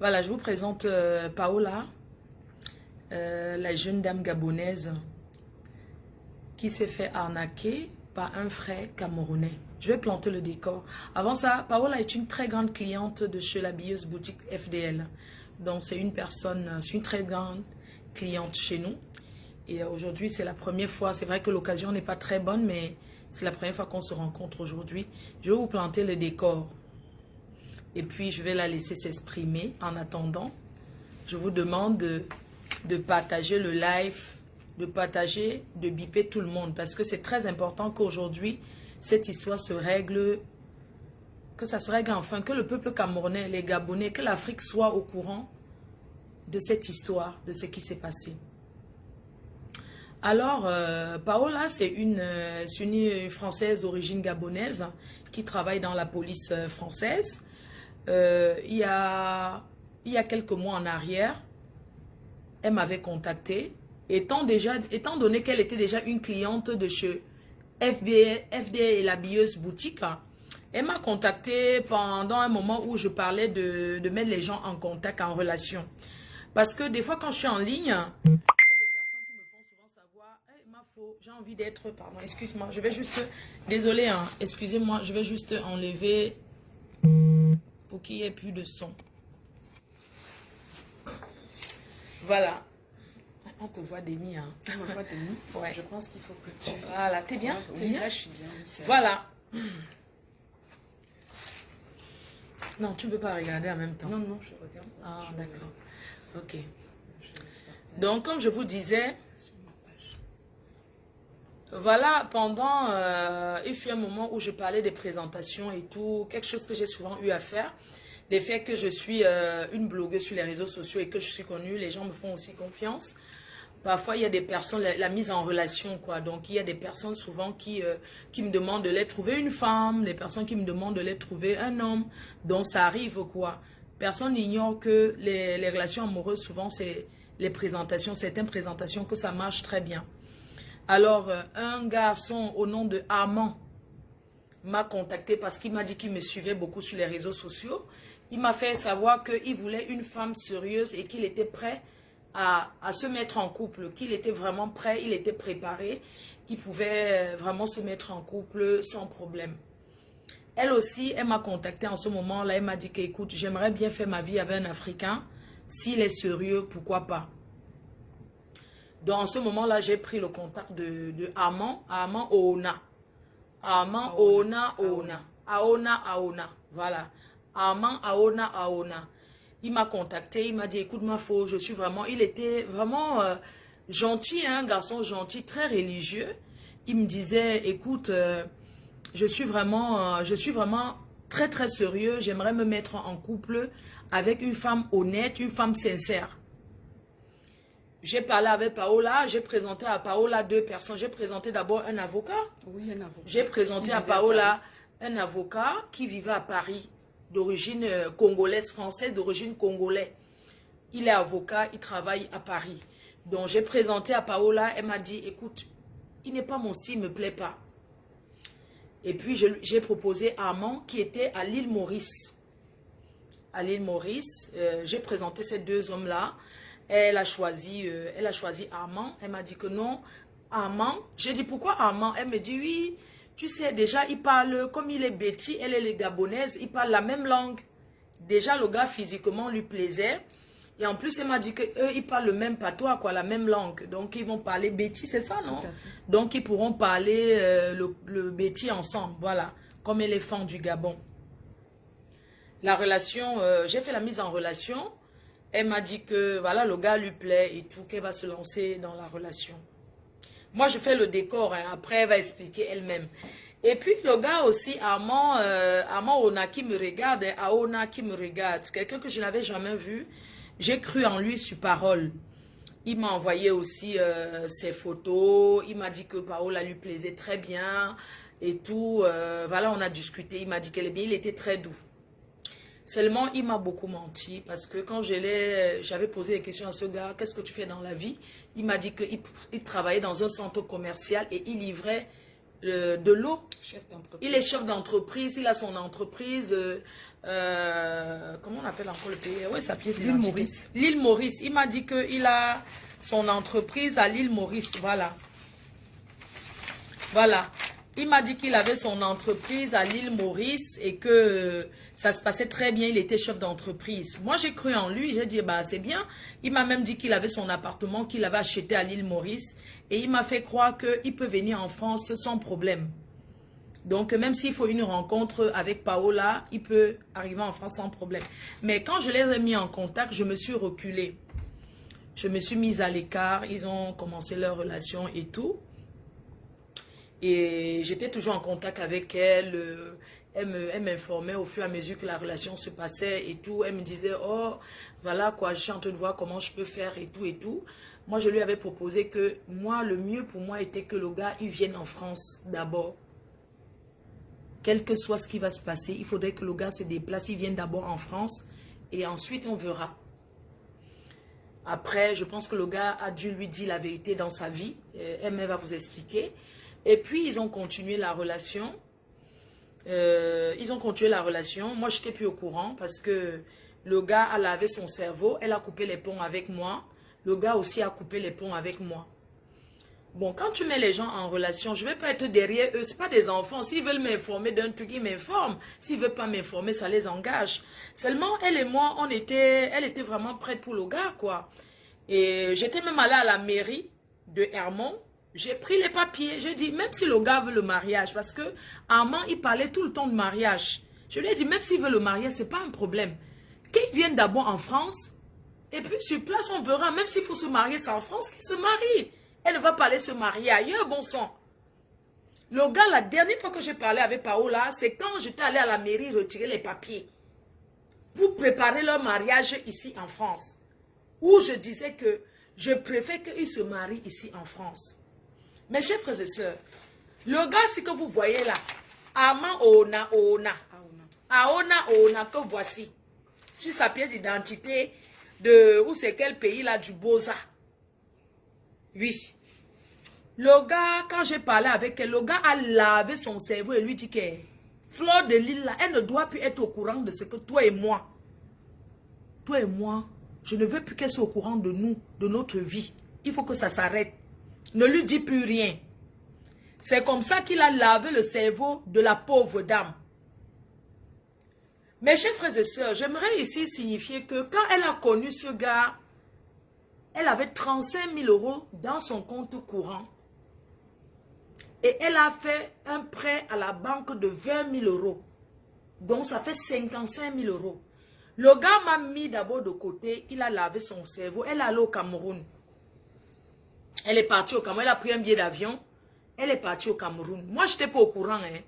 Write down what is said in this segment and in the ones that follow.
Voilà, je vous présente Paola, la jeune dame gabonaise qui s'est fait arnaquer par un frère camerounais. Je vais planter le décor. Avant ça, Paola est une très grande cliente de chez l'habilleuse boutique FDL. Donc c'est une personne, c'est une très grande cliente chez nous. Et aujourd'hui, c'est la première fois. C'est vrai que l'occasion n'est pas très bonne, mais c'est la première fois qu'on se rencontre aujourd'hui. Je vais vous planter le décor. Et puis, je vais la laisser s'exprimer. En attendant, je vous demande de partager le live, de partager, de biper tout le monde. Parce que c'est très important qu'aujourd'hui, cette histoire se règle, que ça se règle enfin, que le peuple camerounais, les Gabonais, que l'Afrique soit au courant de cette histoire, de ce qui s'est passé. Alors, Paola, c'est une Française d'origine gabonaise qui travaille dans la police française. Il y a quelques mois en arrière, elle m'avait contacté, étant donné qu'elle était déjà une cliente de chez FD et l'habilleuse boutique. Elle m'a contacté pendant un moment où je parlais de mettre les gens en contact, en relation. Parce que des fois, quand je suis en ligne, il y a des personnes qui me font souvent savoir, hey, j'ai envie d'être, pardon, excuse-moi, je vais juste, désolé, hein, excusez-moi, je vais juste enlever pour qu'il n'y ait plus de son. Voilà. On te voit Demi, hein. On me voit Demi. Ouais. Je pense qu'il faut que tu... Voilà, t'es bien? Oui, T'es bien? là, je suis bien. Oui, voilà. Non, tu ne peux pas regarder en même temps. Non, non, je regarde. Ah, d'accord. Ok. Donc, comme je vous disais, voilà, pendant, il fut un moment où je parlais des présentations et tout, quelque chose que j'ai souvent eu à faire. Le fait que je suis une blogueuse sur les réseaux sociaux et que je suis connue, les gens me font aussi confiance. Parfois, il y a des personnes, la mise en relation, quoi. Donc, il y a des personnes souvent qui me demandent de les trouver une femme, des personnes qui me demandent de les trouver un homme. Donc, ça arrive, quoi. Personne n'ignore que les relations amoureuses, souvent, c'est les présentations, certaines présentations, que ça marche très bien. Alors, un garçon au nom de Armand m'a contacté parce qu'il m'a dit qu'il me suivait beaucoup sur les réseaux sociaux. Il m'a fait savoir qu'il voulait une femme sérieuse et qu'il était prêt à se mettre en couple, qu'il était vraiment prêt, il était préparé. Il pouvait vraiment se mettre en couple sans problème. Elle aussi, elle m'a contacté en ce moment-là. Elle m'a dit qu'écoute, j'aimerais bien faire ma vie avec un Africain. S'il est sérieux, pourquoi pas? Donc, en ce moment-là, j'ai pris le contact de Armand Oona. Armand Oona. Aona. Voilà. Armand Aona. Il m'a contacté, il m'a dit, écoute ma faux, je suis vraiment, il était vraiment gentil, un garçon gentil, très religieux. Il me disait, écoute, je suis vraiment très très sérieux, j'aimerais me mettre en couple avec une femme honnête, une femme sincère. J'ai parlé avec Paola, j'ai présenté à Paola deux personnes. J'ai présenté d'abord un avocat. Oui, un avocat. J'ai présenté à Paola un avocat qui vivait à Paris, d'origine congolaise, française, d'origine congolaise. Il est avocat, il travaille à Paris. Donc j'ai présenté à Paola, elle m'a dit, écoute, il n'est pas mon style, il ne me plaît pas. Et puis j'ai proposé Armand qui était à l'île Maurice. À l'île Maurice, j'ai présenté ces deux hommes-là. Elle a choisi Armand. Elle m'a dit que non, Armand. J'ai dit pourquoi Armand? Elle me dit oui, tu sais déjà il parle, comme il est Betty, elle est gabonaise, il parle la même langue. Déjà le gars physiquement lui plaisait. Et en plus elle m'a dit qu'eux ils parlent le même patois, quoi, la même langue. Donc ils vont parler Betty, c'est ça non? Donc ils pourront parler le Betty ensemble, voilà, comme éléphant du Gabon. La relation, j'ai fait la mise en relation. Elle m'a dit que voilà, le gars lui plaît et tout, qu'elle va se lancer dans la relation. Moi, je fais le décor, hein, après elle va expliquer elle-même. Et puis le gars aussi, Armand Ona qui me regarde, hein, Aona qui me regarde, quelqu'un que je n'avais jamais vu, j'ai cru en lui sur parole. Il m'a envoyé aussi ses photos, il m'a dit que Paola lui plaisait très bien et tout. Voilà, on a discuté, il m'a dit qu'elle est bien, il était très doux. Seulement, il m'a beaucoup menti parce que quand j'avais posé des questions à ce gars, qu'est-ce que tu fais dans la vie? Il m'a dit qu'il travaillait dans un centre commercial et il livrait de l'eau. Il est chef d'entreprise, il a son entreprise comment on appelle encore le pays? Oui, sa pièce L'île Maurice. L'île Maurice. Il m'a dit qu'il a son entreprise à l'île Maurice. Voilà. Voilà. Il m'a dit qu'il avait son entreprise à l'île Maurice et que ça se passait très bien. Il était chef d'entreprise. Moi, j'ai cru en lui. J'ai dit, bah, c'est bien. Il m'a même dit qu'il avait son appartement qu'il avait acheté à l'île Maurice. Et il m'a fait croire qu'il peut venir en France sans problème. Donc, même s'il faut une rencontre avec Paola, il peut arriver en France sans problème. Mais quand je les ai mis en contact, je me suis reculée. Je me suis mise à l'écart. Ils ont commencé leur relation et tout. Et j'étais toujours en contact avec elle. Elle m'informait au fur et à mesure que la relation se passait et tout. Elle me disait, oh, voilà quoi, je suis en train de voir comment je peux faire et tout et tout. Moi, je lui avais proposé que moi, le mieux pour moi était que le gars, il vienne en France d'abord. Quel que soit ce qui va se passer, il faudrait que le gars se déplace, il vienne d'abord en France et ensuite on verra. Après, je pense que le gars a dû lui dire la vérité dans sa vie. Elle va vous expliquer. Et puis, ils ont continué la relation. Moi, je n'étais plus au courant parce que le gars a lavé son cerveau. Elle a coupé les ponts avec moi. Le gars aussi a coupé les ponts avec moi. Bon, quand tu mets les gens en relation, je ne vais pas être derrière eux. Ce pas des enfants. S'ils veulent m'informer d'un truc, ils m'informent. S'ils ne veulent pas m'informer, ça les engage. Seulement, elle et moi, elle était vraiment prête pour le gars, quoi. Et j'étais même allée à la mairie de Hermont. J'ai pris les papiers. J'ai dit, même si le gars veut le mariage, parce que Armand, il parlait tout le temps de mariage. Je lui ai dit, même s'il veut le mariage, ce n'est pas un problème. Qu'il vienne d'abord en France, et puis sur place, on verra. Même s'il faut se marier, c'est en France qu'il se marie. Elle ne va pas aller se marier ailleurs, bon sang. Le gars, la dernière fois que j'ai parlé avec Paola, c'est quand j'étais allée à la mairie retirer les papiers. Pour préparer leur mariage ici en France. Où je disais que je préfère qu'ils se marient ici en France. Mes chers frères et sœurs, le gars, c'est que vous voyez là, Ama Ona, que voici, sur sa pièce d'identité, de où c'est quel pays là, du Boza. Oui. Le gars, quand j'ai parlé avec elle, le gars a lavé son cerveau et lui dit que Fleur de Lille là, elle ne doit plus être au courant de ce que toi et moi, je ne veux plus qu'elle soit au courant de nous, de notre vie. Il faut que ça s'arrête. Ne lui dis plus rien. C'est comme ça qu'il a lavé le cerveau de la pauvre dame. Mes chers frères et sœurs, j'aimerais ici signifier que quand elle a connu ce gars, elle avait 35 000 € dans son compte courant. Et elle a fait un prêt à la banque de 20 000 €. Donc ça fait 55 000 €. Le gars m'a mis d'abord de côté, il a lavé son cerveau. Elle est allée au Cameroun. Elle est partie au Cameroun, elle a pris un billet d'avion. Elle est partie au Cameroun. Moi, je n'étais pas au courant. Hein.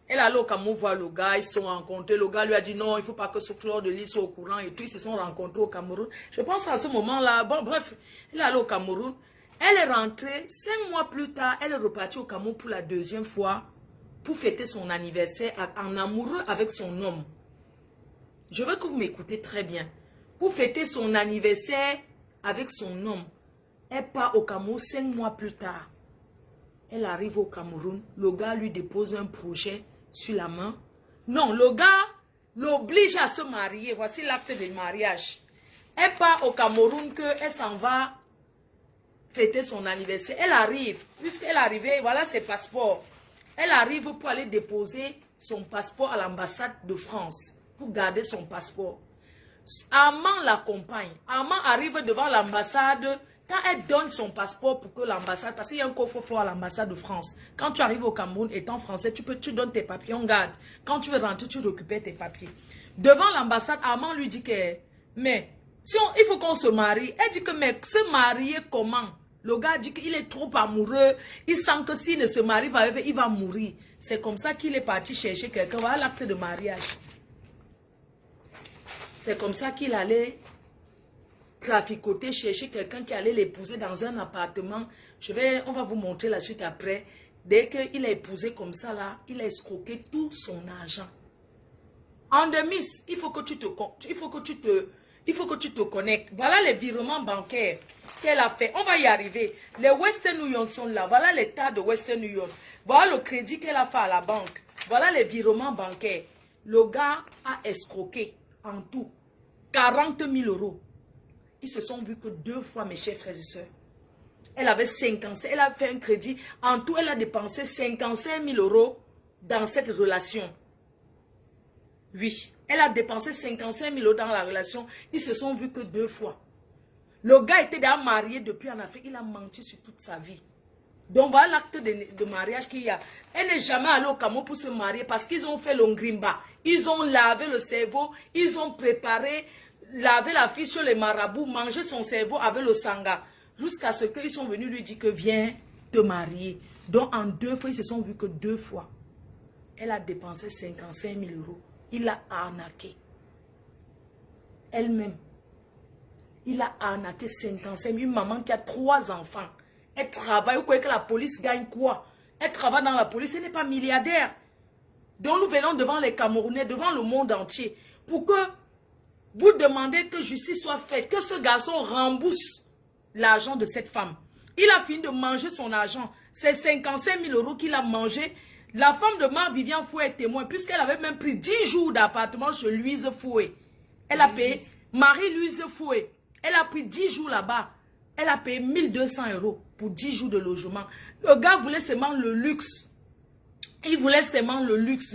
Elle est allée au Cameroun voir le gars, ils se sont rencontrés. Le gars lui a dit non, il ne faut pas que ce Fleur de Lille soit au courant. Et puis, ils se sont rencontrés au Cameroun. Je pense à ce moment-là, bon, bref, elle est allée au Cameroun. Elle est rentrée, 5 mois plus tard, elle est repartie au Cameroun pour la deuxième fois pour fêter son anniversaire en amoureux avec son homme. Je veux que vous m'écoutez très bien. Pour fêter son anniversaire avec son homme. Elle part au Cameroun 5 mois plus tard. Elle arrive au Cameroun. Le gars lui dépose un projet sur la main. Non, le gars l'oblige à se marier. Voici l'acte de mariage. Elle part au Cameroun qu'elle s'en va fêter son anniversaire. Elle arrive. Puisqu'elle est arrivée, voilà ses passeports. Elle arrive pour aller déposer son passeport à l'ambassade de France. Pour garder son passeport. Armand l'accompagne. Armand arrive devant l'ambassade. Quand elle donne son passeport pour que l'ambassade, parce qu'il y a un coffre-fort à l'ambassade de France. Quand tu arrives au Cameroun étant français, tu donnes tes papiers, on garde. Quand tu veux rentrer, tu récupères tes papiers. Devant l'ambassade, Armand lui dit que, mais, si il faut qu'on se marie. Elle dit que, mais, se marier comment? Le gars dit qu'il est trop amoureux. Il sent que s'il ne se marie pas, il va mourir. C'est comme ça qu'il est parti chercher quelqu'un. Voilà l'acte de mariage. C'est comme ça qu'il allait traficoter, chercher quelqu'un qui allait l'épouser dans un appartement. On va vous montrer la suite après. Dès qu'il a épousé comme ça, là, il a escroqué tout son argent. En demi, il faut que tu te connectes. Voilà les virements bancaires qu'elle a fait. On va y arriver. Les Western Union sont là. Voilà l'état de Western Union. Voilà le crédit qu'elle a fait à la banque. Voilà les virements bancaires. Le gars a escroqué en tout 40 000 €. Ils se sont vus que 2 fois, mes chers frères et sœurs. Elle avait 55, elle a fait un crédit. En tout, elle a dépensé 55 000 € dans cette relation. Oui, elle a dépensé 55 000 € dans la relation. Ils se sont vus que 2 fois. Le gars était déjà marié depuis en Afrique. Il a menti sur toute sa vie. Donc voilà l'acte de mariage qu'il y a. Elle n'est jamais allée au Cameroun pour se marier parce qu'ils ont fait l'ongrimba. Ils ont lavé le cerveau. Ils ont préparé, lavé la fille chez les marabouts, mangé son cerveau avec le sanga. Jusqu'à ce qu'ils sont venus lui dire que viens te marier. Donc en 2 fois, ils se sont vus que 2 fois. Elle a dépensé 55 000 €. Il l'a arnaqué. Elle-même. Il a arnaqué 55 000. Une maman qui a 3 enfants. Elle travaille. Vous croyez que la police gagne quoi? Elle travaille dans la police. Elle n'est pas milliardaire. Donc nous venons devant les Camerounais, devant le monde entier, pour que vous demandez que justice soit faite, que ce garçon rembourse l'argent de cette femme. Il a fini de manger son argent. C'est 55 000 € qu'il a mangé. La femme de Marc-Vivian Fouet est témoin, puisqu'elle avait même pris 10 jours d'appartement chez Louise Fouet. Elle a payé, Marie-Louise Fouet, elle a pris 10 jours là-bas. Elle a payé 1 200 € pour 10 jours de logement. Le gars voulait seulement le luxe. Il voulait seulement le luxe,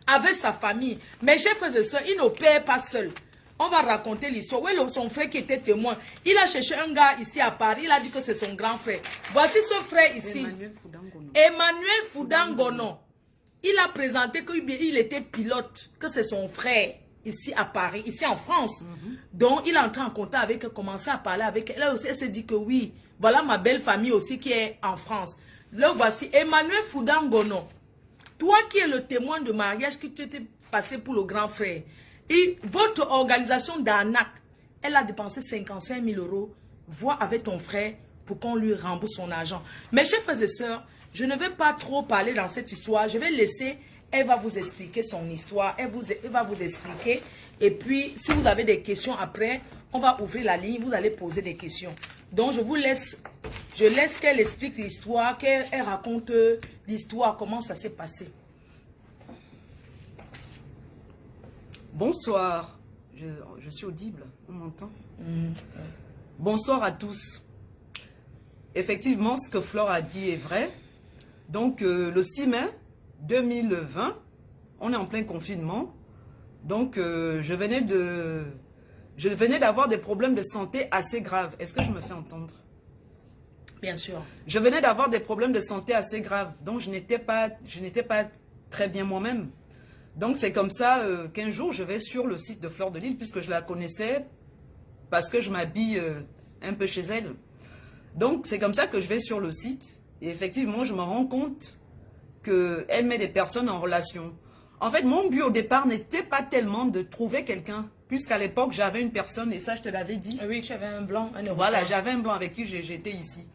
avec sa famille. Mes chers frères et sœurs, il ne paye pas seul. On va raconter l'histoire. Oui, son frère qui était témoin. Il a cherché un gars ici à Paris. Il a dit que c'est son grand frère. Voici ce frère ici. Emmanuel Foudangono. Il a présenté qu'il était pilote, que c'est son frère ici à Paris, ici en France. Donc, il est entré en contact avec elle, commencé à parler avec elle. Elle aussi, elle s'est dit que oui, voilà ma belle famille aussi qui est en France. Là, voici Emmanuel Foudangono. Toi qui es le témoin de mariage, qui tu étais passé pour le grand frère. Et votre organisation d'arnaque, elle a dépensé 55 000 €. Vois avec ton frère pour qu'on lui rembourse son argent. Mes chers frères et sœurs, je ne vais pas trop parler dans cette histoire. Je vais laisser, elle va vous expliquer son histoire. Elle va vous expliquer. Et puis, si vous avez des questions après, on va ouvrir la ligne. Vous allez poser des questions. Donc, je laisse qu'elle explique l'histoire, qu'elle raconte l'histoire, comment ça s'est passé. Bonsoir, je suis audible, on m'entend? Bonsoir à tous. Effectivement, ce que Flore a dit est vrai. Donc, le 6 mai 2020, on est en plein confinement. Donc, je venais d'avoir des problèmes de santé assez graves. Est-ce que je me fais entendre? Bien sûr. Je venais d'avoir des problèmes de santé assez graves. Donc, je n'étais pas très bien moi-même. Donc, c'est comme ça qu'un jour, je vais sur le site de Flore de Lille, puisque je la connaissais, parce que je m'habille un peu chez elle. Donc, c'est comme ça que je vais sur le site. Et effectivement, je me rends compte qu'elle met des personnes en relation. En fait, mon but au départ n'était pas tellement de trouver quelqu'un, puisqu'à l'époque, j'avais une personne, et ça, je te l'avais dit. Oui, tu avais un blanc, un Européen. Voilà, j'avais un blanc avec qui j'étais ici.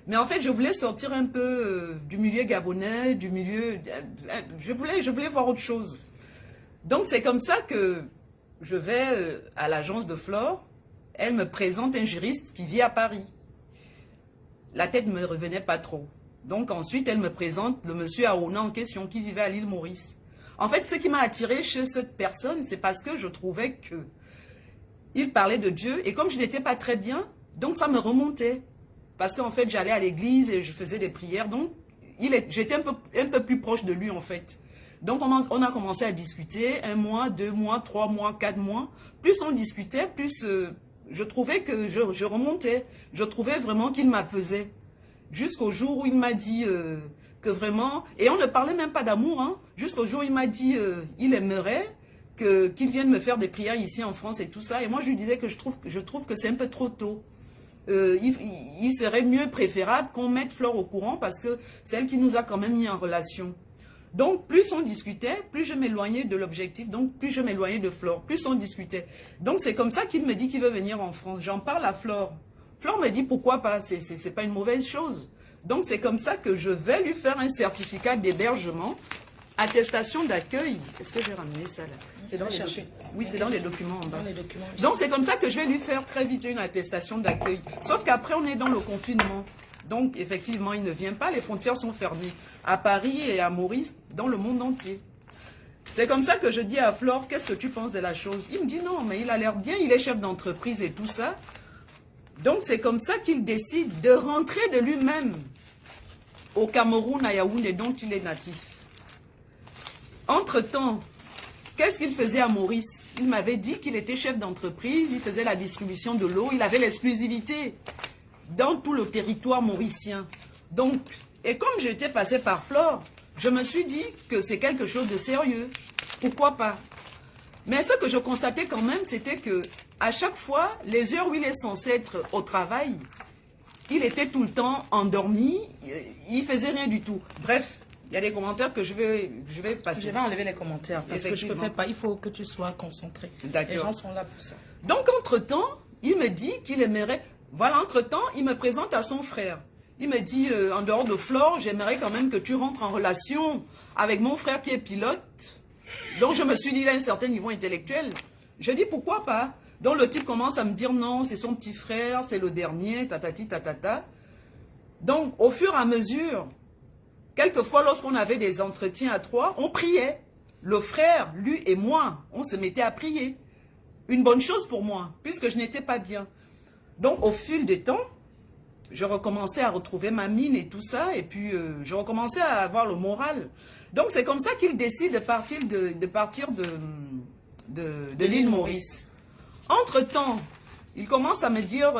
Mais en fait, je voulais sortir un peu du milieu gabonais, du milieu... Je voulais voir autre chose. Donc, c'est comme ça que je vais à l'agence de Flore. Elle me présente un juriste qui vit à Paris. La tête ne me revenait pas trop. Donc, ensuite, elle me présente le monsieur Aouna en question qui vivait à l'île Maurice. En fait, ce qui m'a attiré chez cette personne, c'est parce que je trouvais qu'il parlait de Dieu. Et comme je n'étais pas très bien, donc ça me remontait. Parce qu'en fait, j'allais à l'église et je faisais des prières. Donc, j'étais un peu plus proche de lui, en fait. Donc, on a commencé à discuter. 1 mois, 2 mois, 3 mois, 4 mois. Plus on discutait, plus je trouvais que je remontais. Je trouvais vraiment qu'il m'apaisait. Jusqu'au jour où il m'a dit que vraiment... Et on ne parlait même pas d'amour. Hein, jusqu'au jour où il m'a dit il aimerait qu'il vienne me faire des prières ici en France et tout ça. Et moi, je lui disais que je trouve que c'est un peu trop tôt. Il serait mieux préférable qu'on mette Flore au courant parce que c'est elle qui nous a quand même mis en relation. Donc, plus on discutait, plus je m'éloignais de l'objectif, donc plus je m'éloignais de Flore, plus on discutait. Donc, c'est comme ça qu'il me dit qu'il veut venir en France. J'en parle à Flore. Flore me dit pourquoi pas, c'est pas une mauvaise chose. Donc, c'est comme ça que je vais lui faire un certificat d'hébergement, attestation d'accueil. Est-ce que j'ai ramené ça là? C'est dans les documents. Oui, c'est dans les documents en bas. Donc, c'est comme ça que je vais lui faire très vite une attestation d'accueil. Sauf qu'après, on est dans le confinement. Donc, effectivement, il ne vient pas, les frontières sont fermées. À Paris et à Maurice, dans le monde entier. C'est comme ça que je dis à Flore, qu'est-ce que tu penses de la chose? Il me dit non, mais il a l'air bien, il est chef d'entreprise et tout ça. Donc c'est comme ça qu'il décide de rentrer de lui-même au Cameroun, à Yaoundé, dont il est natif. Entre-temps, qu'est-ce qu'il faisait à Maurice? Il m'avait dit qu'il était chef d'entreprise, il faisait la distribution de l'eau, il avait l'exclusivité dans tout le territoire mauricien. Donc, et comme j'étais passé par Flore, je me suis dit que c'est quelque chose de sérieux. Pourquoi pas? Mais ce que je constatais quand même, c'était que à chaque fois, les heures où il est censé être au travail, il était tout le temps endormi, il faisait rien du tout. Bref, il y a des commentaires que je vais passer. Je vais enlever les commentaires parce que je ne peux pas. Il faut que tu sois concentré. Les gens sont là pour ça. Donc, entre-temps, il me dit qu'il aimerait... Voilà, entre-temps, il me présente à son frère. Il me dit, en dehors de Flore, j'aimerais quand même que tu rentres en relation avec mon frère qui est pilote. Donc, je me suis dit, il a un certain niveau intellectuel. Je dis, pourquoi pas? Donc, le type commence à me dire, non, c'est son petit frère, c'est le dernier, tatati, tatata. Donc, au fur et à mesure, quelquefois, lorsqu'on avait des entretiens à trois, on priait. Le frère, lui et moi, on se mettait à prier. Une bonne chose pour moi, puisque je n'étais pas bien. Donc, au fil des temps, je recommençais à retrouver ma mine et tout ça, et puis je recommençais à avoir le moral. Donc, c'est comme ça qu'il décide de partir de l'île Maurice. Entre-temps, il commence à me dire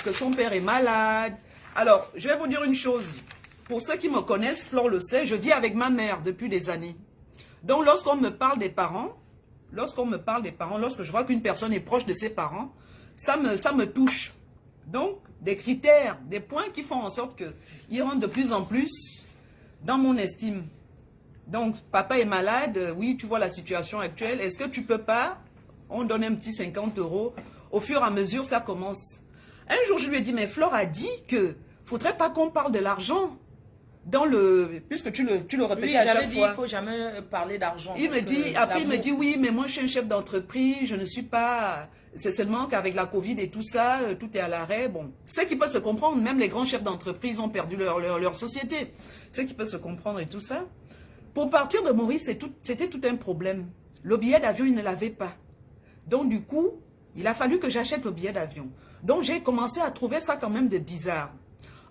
que son père est malade. Alors, je vais vous dire une chose. Pour ceux qui me connaissent, Flore le sait, je vis avec ma mère depuis des années. Donc, lorsqu'on me parle des parents, lorsque je vois qu'une personne est proche de ses parents, ça me touche. Donc, des critères, des points qui font en sorte qu'ils rentrent de plus en plus dans mon estime. Donc, papa est malade, oui, tu vois la situation actuelle, est-ce que tu peux pas, on donne un petit 50 €, au fur et à mesure, ça commence. Un jour, je lui ai dit, mais Flore a dit que faudrait pas qu'on parle de l'argent. Puisque tu le répétais à chaque fois. Il ne faut jamais parler d'argent. Il me dit, oui, mais moi je suis un chef d'entreprise, je ne suis pas... C'est seulement qu'avec la Covid et tout ça, tout est à l'arrêt. Bon, ce qui peut se comprendre, même les grands chefs d'entreprise ont perdu leur société. Ce qui peut se comprendre et tout ça. Pour partir de Maurice, c'était tout un problème. Le billet d'avion, il ne l'avait pas. Donc du coup, il a fallu que j'achète le billet d'avion. Donc j'ai commencé à trouver ça quand même de bizarre.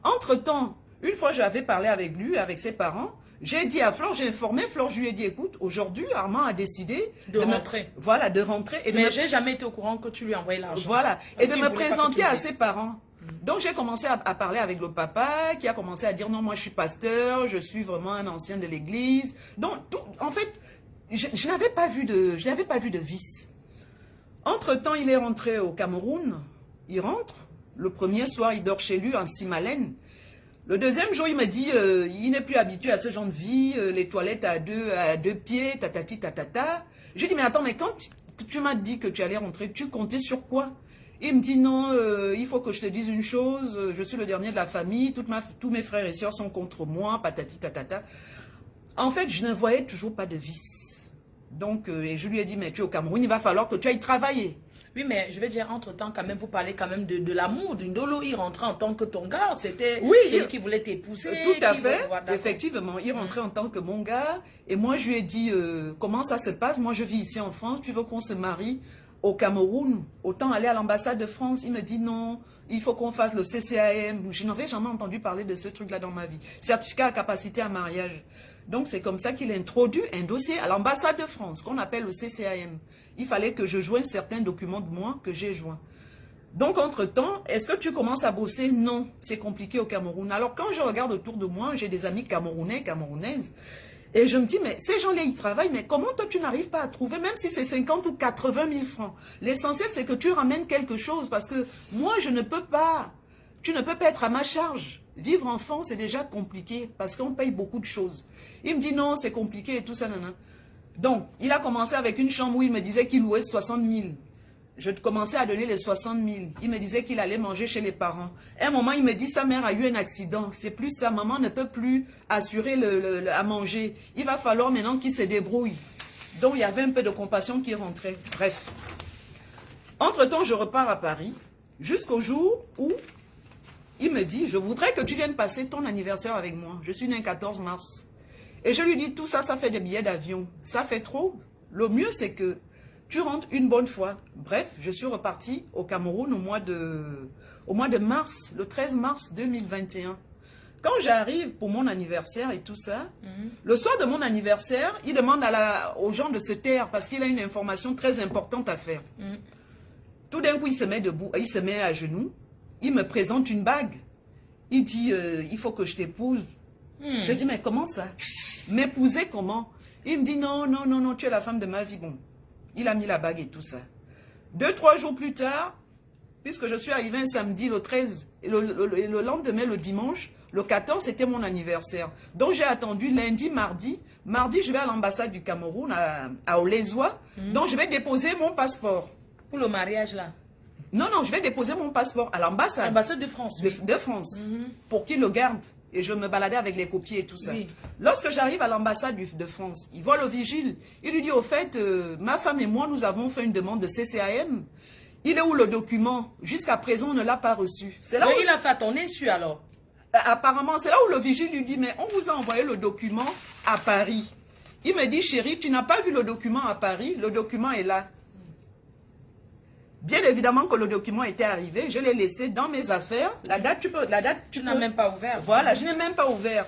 Entre-temps, une fois j'avais parlé avec lui, avec ses parents, j'ai dit à Flore, j'ai informé Flore, je lui ai dit, écoute, aujourd'hui, Armand a décidé de rentrer. Voilà, de rentrer. Mais je n'ai jamais été au courant que tu lui envoyais l'argent. Voilà, et de me présenter à ses parents. Donc j'ai commencé à parler avec le papa, qui a commencé à dire, non, moi je suis pasteur, je suis vraiment un ancien de l'église. Donc, en fait, je n'avais pas vu de vice. Entre-temps, il est rentré au Cameroun, il rentre, le premier soir, il dort chez lui en Simalène. Le deuxième jour, il me dit, il n'est plus habitué à ce genre de vie, les toilettes à deux pieds, tatati, tatata. Je lui dis, mais attends, mais quand tu m'as dit que tu allais rentrer, tu comptais sur quoi? Il me dit, non, il faut que je te dise une chose, je suis le dernier de la famille, tous mes frères et sœurs sont contre moi, patati, tatata. En fait, je ne voyais toujours pas de vice. Donc, et je lui ai dit, mais tu es au Cameroun, il va falloir que tu ailles travailler. Oui, mais je vais dire, entre-temps, quand même, vous parlez quand même de l'amour, d'une dolo. Il rentrait en tant que ton gars, c'était celui qui voulait t'épouser. Tout à fait, effectivement. Il rentrait en tant que mon gars. Et moi, je lui ai dit, comment ça se passe? Moi, je vis ici en France, tu veux qu'on se marie au Cameroun? Autant aller à l'ambassade de France. Il me dit, non, il faut qu'on fasse le CCAM. Je n'avais jamais entendu parler de ce truc-là dans ma vie. Certificat à capacité à mariage. Donc, c'est comme ça qu'il a introduit un dossier à l'ambassade de France, qu'on appelle le CCAM. Il fallait que je joigne certains documents de moi que j'ai joints. Donc, entre-temps, est-ce que tu commences à bosser? Non, c'est compliqué au Cameroun. Alors, quand je regarde autour de moi, j'ai des amis camerounais, camerounaises, et je me dis, mais ces gens-là, ils travaillent, mais comment toi, tu n'arrives pas à trouver, même si c'est 50 ou 80 000 francs? L'essentiel, c'est que tu ramènes quelque chose, parce que moi, je ne peux pas, tu ne peux pas être à ma charge. Vivre en France, c'est déjà compliqué, parce qu'on paye beaucoup de choses. Il me dit, non, c'est compliqué et tout ça, nanana. Donc, il a commencé avec une chambre où il me disait qu'il louait 60 000. Je commençais à donner les 60 000. Il me disait qu'il allait manger chez les parents. À un moment, il me dit, sa mère a eu un accident. C'est plus ça, maman ne peut plus assurer à manger. Il va falloir maintenant qu'il se débrouille. Donc, il y avait un peu de compassion qui rentrait. Bref. Entre-temps, je repars à Paris, jusqu'au jour où il me dit, je voudrais que tu viennes passer ton anniversaire avec moi. Je suis né le 14 mars. Et je lui dis, tout ça, ça fait des billets d'avion. Ça fait trop. Le mieux, c'est que tu rentres une bonne fois. Bref, je suis reparti au Cameroun au mois de mars, le 13 mars 2021. Quand j'arrive pour mon anniversaire et tout ça, le soir de mon anniversaire, il demande aux gens de se taire parce qu'il a une information très importante à faire. Tout d'un coup, il se met debout, il se met à genoux, il me présente une bague. Il dit, il faut que je t'épouse. Je dis, mais comment ça? M'épouser comment? Il me dit, non, non, non, non, tu es la femme de ma vie. Bon, il a mis la bague et tout ça. 2-3 jours plus tard, puisque je suis arrivé un samedi, le 13, et le lendemain, le dimanche, le 14, c'était mon anniversaire. Donc, j'ai attendu lundi, mardi. Mardi, je vais à l'ambassade du Cameroun, à Olezoa. Donc, je vais déposer mon passeport. Pour le mariage, là? Non, non, je vais déposer mon passeport à l'ambassade. L'ambassade de France, oui. De France, pour qu'ils le gardent. Et je me baladais avec les copiers et tout ça. Oui. Lorsque j'arrive à l'ambassade de France, il voit le vigile. Il lui dit, au fait, ma femme et moi, nous avons fait une demande de CCAM. Il est où le document? Jusqu'à présent, on ne l'a pas reçu. C'est là où il a fait ton insu alors. Apparemment, c'est là où le vigile lui dit, mais on vous a envoyé le document à Paris. Il me dit, chérie, tu n'as pas vu le document à Paris? Le document est là. Bien évidemment que le document était arrivé, je l'ai laissé dans mes affaires. La date, tu n'as même pas ouvert. Voilà, je n'ai même pas ouvert.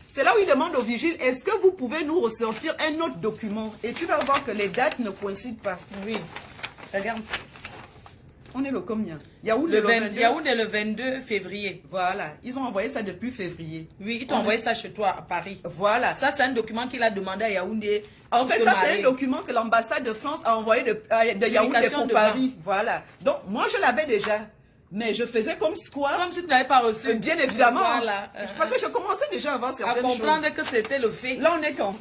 C'est là où il demande au vigile, est-ce que vous pouvez nous ressortir un autre document? Et tu vas voir que les dates ne coïncident pas. Oui, regarde. On est le combien? Yaoundé le 22 février. Voilà, ils ont envoyé ça depuis février. Oui, ils t'ont envoyé ça chez toi à Paris. Voilà. Ça, c'est un document qu'il a demandé à Yaoundé. En fait, ça, c'est un document que l'ambassade de France a envoyé de Yaoundé pour Paris. Voilà. Donc, moi, je l'avais déjà. Mais je faisais comme quoi? Comme si tu n'avais pas reçu. Bien évidemment. Voilà. Parce que je commençais déjà à avoir certaines choses. À comprendre que c'était le fait. Là, on est quand?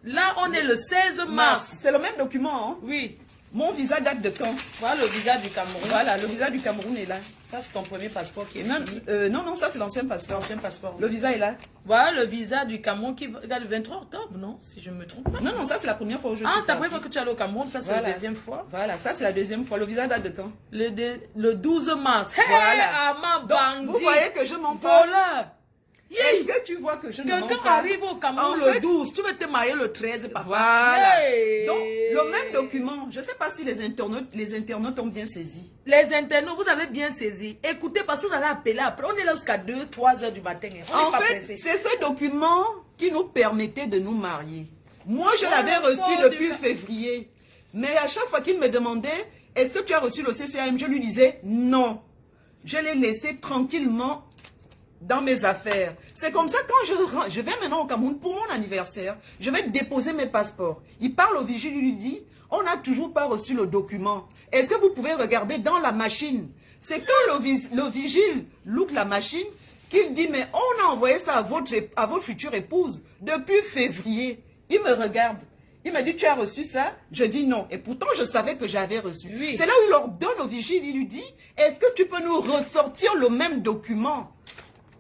Là, on est le 16 mars. C'est le même document, hein? Oui. Mon visa date de quand? Voilà le visa du Cameroun. Voilà, le visa du Cameroun est là. Ça, c'est ton premier passeport qui est non, fini. Non, non, ça, c'est l'ancien passeport. L'ancien passeport. Le visa est là. Voilà le visa du Cameroun qui va le 23 octobre, non? Si je me trompe pas. Non, non, ça, c'est la première fois où je suis partie. C'est la première fois que tu es allé au Cameroun, ça, c'est la deuxième fois. Voilà, ça, c'est la deuxième fois. Le visa date de quand? Le 12 mars. Voilà. Donc, vous voyez que je m'en parle. Est-ce que tu vois que je ne mens pas? Quelqu'un arrive au Cameroun le 12, tu veux te marier le 13, papa. Voilà. Donc, le même document, je ne sais pas si les internautes ont bien saisi. Les internautes, vous avez bien saisi. Écoutez, parce que vous allez appeler après. On est là jusqu'à 2-3 heures du matin. En fait, c'est ce document qui nous permettait de nous marier. Moi, je l'avais reçu depuis février. Mais à chaque fois qu'il me demandait, est-ce que tu as reçu le CCAM? Je lui disais non. Je l'ai laissé tranquillement dans mes affaires. C'est comme ça, quand je vais maintenant au Cameroun pour mon anniversaire, je vais déposer mes passeports. Il parle au vigile, il lui dit, on n'a toujours pas reçu le document. Est-ce que vous pouvez regarder dans la machine? C'est quand le vigile look la machine qu'il dit, mais on a envoyé ça à votre future épouse depuis février. Il me regarde. Il m'a dit, tu as reçu ça? Je dis non. Et pourtant, je savais que j'avais reçu. Oui. C'est là où il leur donne au vigile, il lui dit, est-ce que tu peux nous ressortir le même document?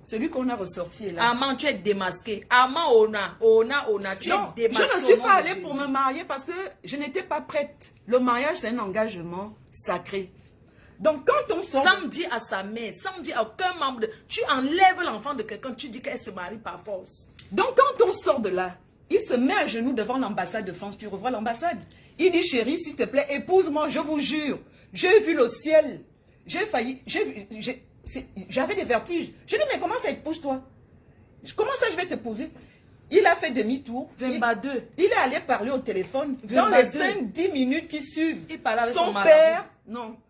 C'est lui qu'on a ressorti là. Aman, tu es démasqué. Aman, Ona, tu es démasqué. Je ne suis pas allée pour me marier parce que je n'étais pas prête. Le mariage, c'est un engagement sacré. Donc, quand on sort... Samedi à sa mère, samedi à aucun membre de... Tu enlèves l'enfant de quelqu'un, tu dis qu'elle se marie par force. Donc, quand on sort de là, il se met à genoux devant l'ambassade de France. Tu revois l'ambassade. Il dit, chérie, s'il te plaît, épouse-moi, je vous jure. J'ai vu le ciel. J'ai failli... J'avais des vertiges. Je dis, mais comment ça épouse-toi? Comment ça je vais te poser? Il a fait demi-tour. Il est allé parler au téléphone. Dans les 5-10 minutes qui suivent,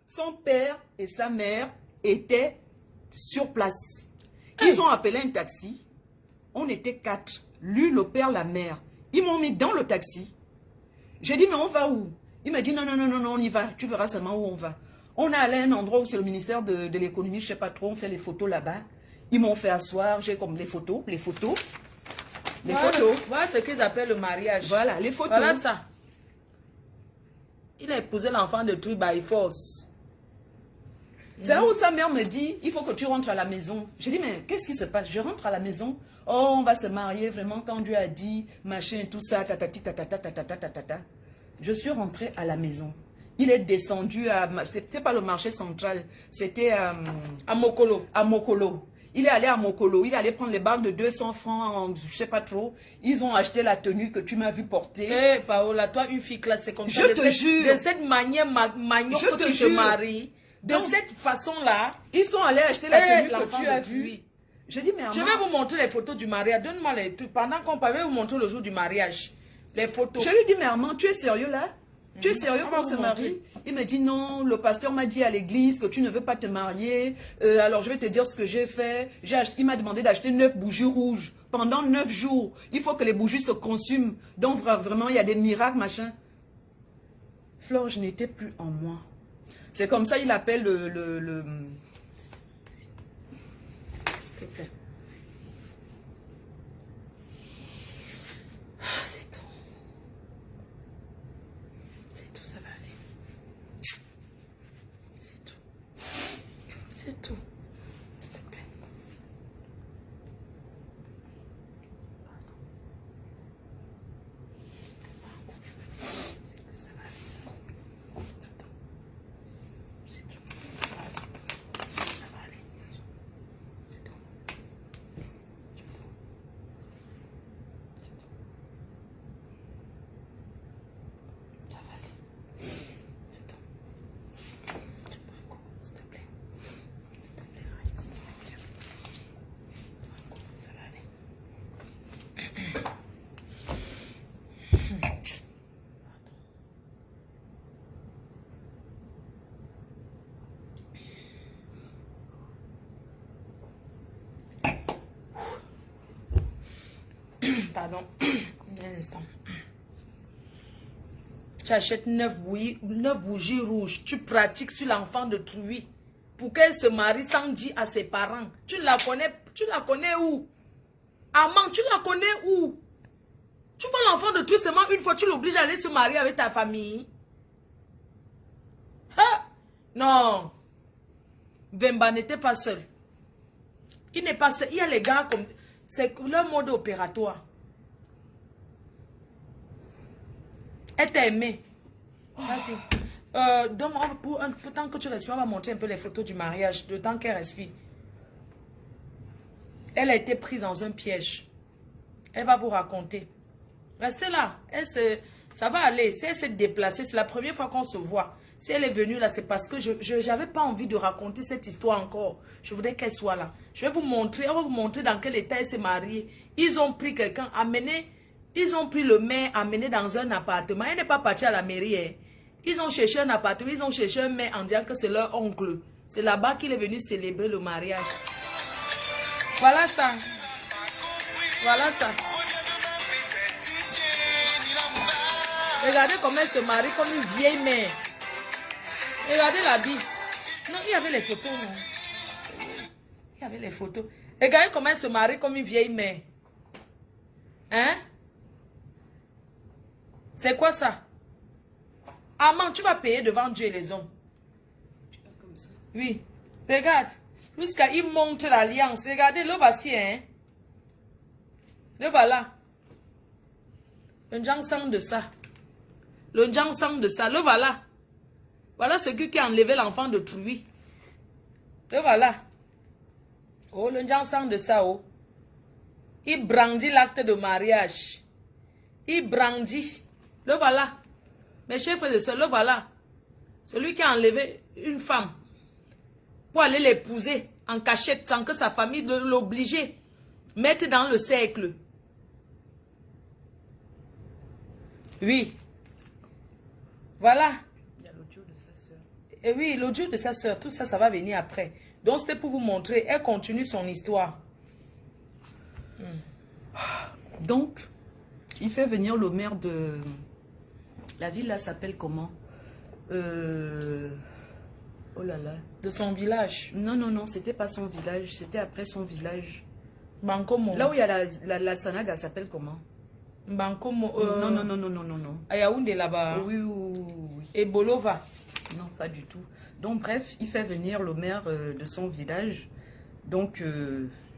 son père et sa mère étaient sur place. Ils ont appelé un taxi. On était 4. Lui, le père, la mère. Ils m'ont mis dans le taxi. J'ai dit, mais on va où? Il m'a dit, non, non, non, non, on y va. Tu verras seulement où on va. On est allé à un endroit où c'est le ministère de l'économie, je ne sais pas trop, on fait les photos là-bas. Ils m'ont fait asseoir, j'ai comme les photos. Voilà ce qu'ils appellent le mariage. Voilà, les photos. Voilà ça. Il a épousé l'enfant de truc by force. C'est là où sa mère me dit, il faut que tu rentres à la maison. Je dis, mais qu'est-ce qui se passe? Je rentre à la maison. Oh, on va se marier vraiment quand Dieu a dit, machin, tout ça, tatati, tatata, tatata, tatata. Je suis rentrée à la maison. Il est descendu à... C'était pas le marché central, c'était à... À Mokolo. À Mokolo. Il est allé à Mokolo, il est allé prendre les bagues de 200 francs, je sais pas trop. Ils ont acheté la tenue que tu m'as vu porter. Eh, Paola, toi, une fille classe, c'est comme ça. Je te jure. De cette manière, que tu te maries, de cette façon-là. Ils sont allés acheter la tenue que tu as vue. Je dis, mais je vais vous montrer les photos du mariage. Donne-moi les trucs. Pendant qu'on parle, je vais vous montrer le jour du mariage. Les photos. Je lui dis, mais Armand, tu es sérieux là? Tu es sérieux quand on se marie? Il me dit, non, le pasteur m'a dit à l'église que tu ne veux pas te marier. Alors, je vais te dire ce que j'ai fait. Il m'a demandé d'acheter 9 bougies rouges pendant 9 jours. Il faut que les bougies se consument. Donc, vraiment, il y a des miracles, machin. Flore, je n'étais plus en moi. C'est comme ça, il appelle le... S'il te plaît. C'est tout. C'est tout, ça va aller. C'est tout. C'est tout. S'il te plaît. Pardon. C'est que ça va aller. C'est tout. Ça va aller. C'est tout. Ça va aller. C'est tout. Tu prends un coup, s'il te plaît. S'il te plaît, arrête, s'il te plaît. Tiens. Prends un coup, ça va aller. Pardon. Un instant. Tu achètes 9 bougies rouges. Tu pratiques sur l'enfant de Trouy pour qu'elle se marie sans dire à ses parents. Tu la connais où? Armand, tu la connais où? Tu vois l'enfant de Trouy seulement une fois, tu l'obliges à aller se marier avec ta famille. Ha! Non. Vemba n'était pas seul. Il n'est pas seul. Il y a les gars comme... C'est leur mode opératoire. Elle t'a aimé. Vas-y. Donc, pour tant que tu respires, on va montrer un peu les photos du mariage, le temps qu'elle respire. Elle a été prise dans un piège. Elle va vous raconter. Restez là. Ça va aller. Si elle s'est déplacée, c'est la première fois qu'on se voit. Si elle est venue là, c'est parce que je n'avais pas envie de raconter cette histoire encore. Je voudrais qu'elle soit là. Je vais vous montrer, on va vous montrer dans quel état elle s'est mariée. Ils ont pris quelqu'un, amené, ils ont pris le maire, amené dans un appartement. Elle n'est pas partie à la mairie. Hein. Ils ont cherché un appartement, ils ont cherché un maire en disant que c'est leur oncle. C'est là-bas qu'il est venu célébrer le mariage. Voilà ça. Voilà ça. Regardez comment elle se marie comme une vieille mère. Regardez la bille. Non, il y avait les photos, non. Il y avait les photos. Regardez comment elle se marie comme une vieille mère. Hein? C'est quoi ça? Armand, tu vas payer devant Dieu et les hommes. Comme ça. Oui. Regarde. Jusqu'à il montre l'alliance. Regardez, le voici, hein. Le voilà. Le Njang sang de ça. Le Njang sang de ça. Le voilà. Voilà ce qui a enlevé l'enfant de Trouy. Le voilà. Oh, le Njang sang de ça, oh. Il brandit l'acte de mariage. Il brandit. Le voilà. Mes chers frères et sœurs, le voilà. Celui qui a enlevé une femme pour aller l'épouser en cachette sans que sa famille l'oblige. Mettre dans le cercle. Oui. Voilà. Il y a l'audio de sa soeur. Et oui, l'audio de sa soeur, tout ça, ça va venir après. Donc, c'était pour vous montrer. Elle continue son histoire. Donc, il fait venir le maire de... La ville là s'appelle comment? Oh là là. De son village. Non, non, non, c'était pas son village. C'était après son village. Bankomo. Là où il y a la Sanaga s'appelle comment? Bankomo. Non, non, non, non, non, non, non. À Yaoundé là-bas. Oui, oui, oui. Et Bolova. Non, pas du tout. Donc, bref, il fait venir le maire de son village. Donc,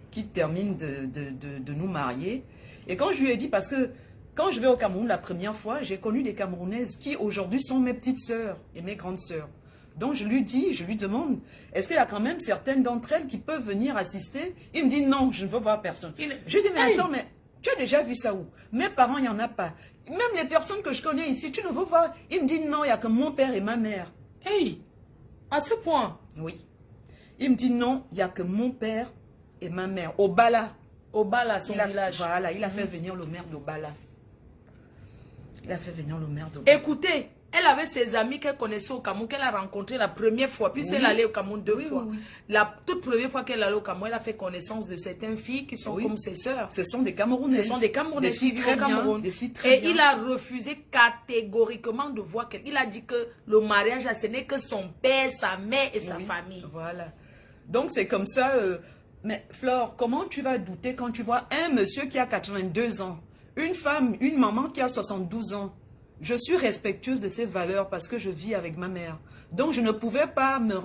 qui termine de nous marier. Et quand je lui ai dit, parce que quand je vais au Cameroun la première fois, j'ai connu des Camerounaises qui aujourd'hui sont mes petites sœurs et mes grandes sœurs. Donc je lui dis, je lui demande, est-ce qu'il y a quand même certaines d'entre elles qui peuvent venir assister? Il me dit non, je ne veux voir personne. Je lui dis, mais attends, mais tu as déjà vu ça où? Mes parents, il n'y en a pas. Même les personnes que je connais ici, tu ne veux voir? Il me dit non, il n'y a que mon père et ma mère. Hey, à ce point? Oui. Il me dit non, il n'y a que mon père et ma mère. Au Bala. Au Bala, son village. Voilà, il a fait venir le maire d'Obala. Il a fait venir le maire d'Obala. Écoutez, elle avait ses amis qu'elle connaissait au Cameroun, qu'elle a rencontré la première fois, puis elle allait au Cameroun deux fois. Oui. La toute première fois qu'elle allait au Cameroun, elle a fait connaissance de certaines filles qui sont comme ses sœurs. Ce sont des Camerounaises. Ce sont des Camerounaises qui vivent au Cameroun. Des filles très bien. Et il a refusé catégoriquement de voir qu'elle. Il a dit que le mariage, ce n'est que son père, sa mère et sa famille. Voilà. Donc c'est comme ça. Mais Flore, comment tu vas douter quand tu vois un monsieur qui a 82 ans, une femme, une maman qui a 72 ans? Je suis respectueuse de ces valeurs parce que je vis avec ma mère. Donc, je ne pouvais pas me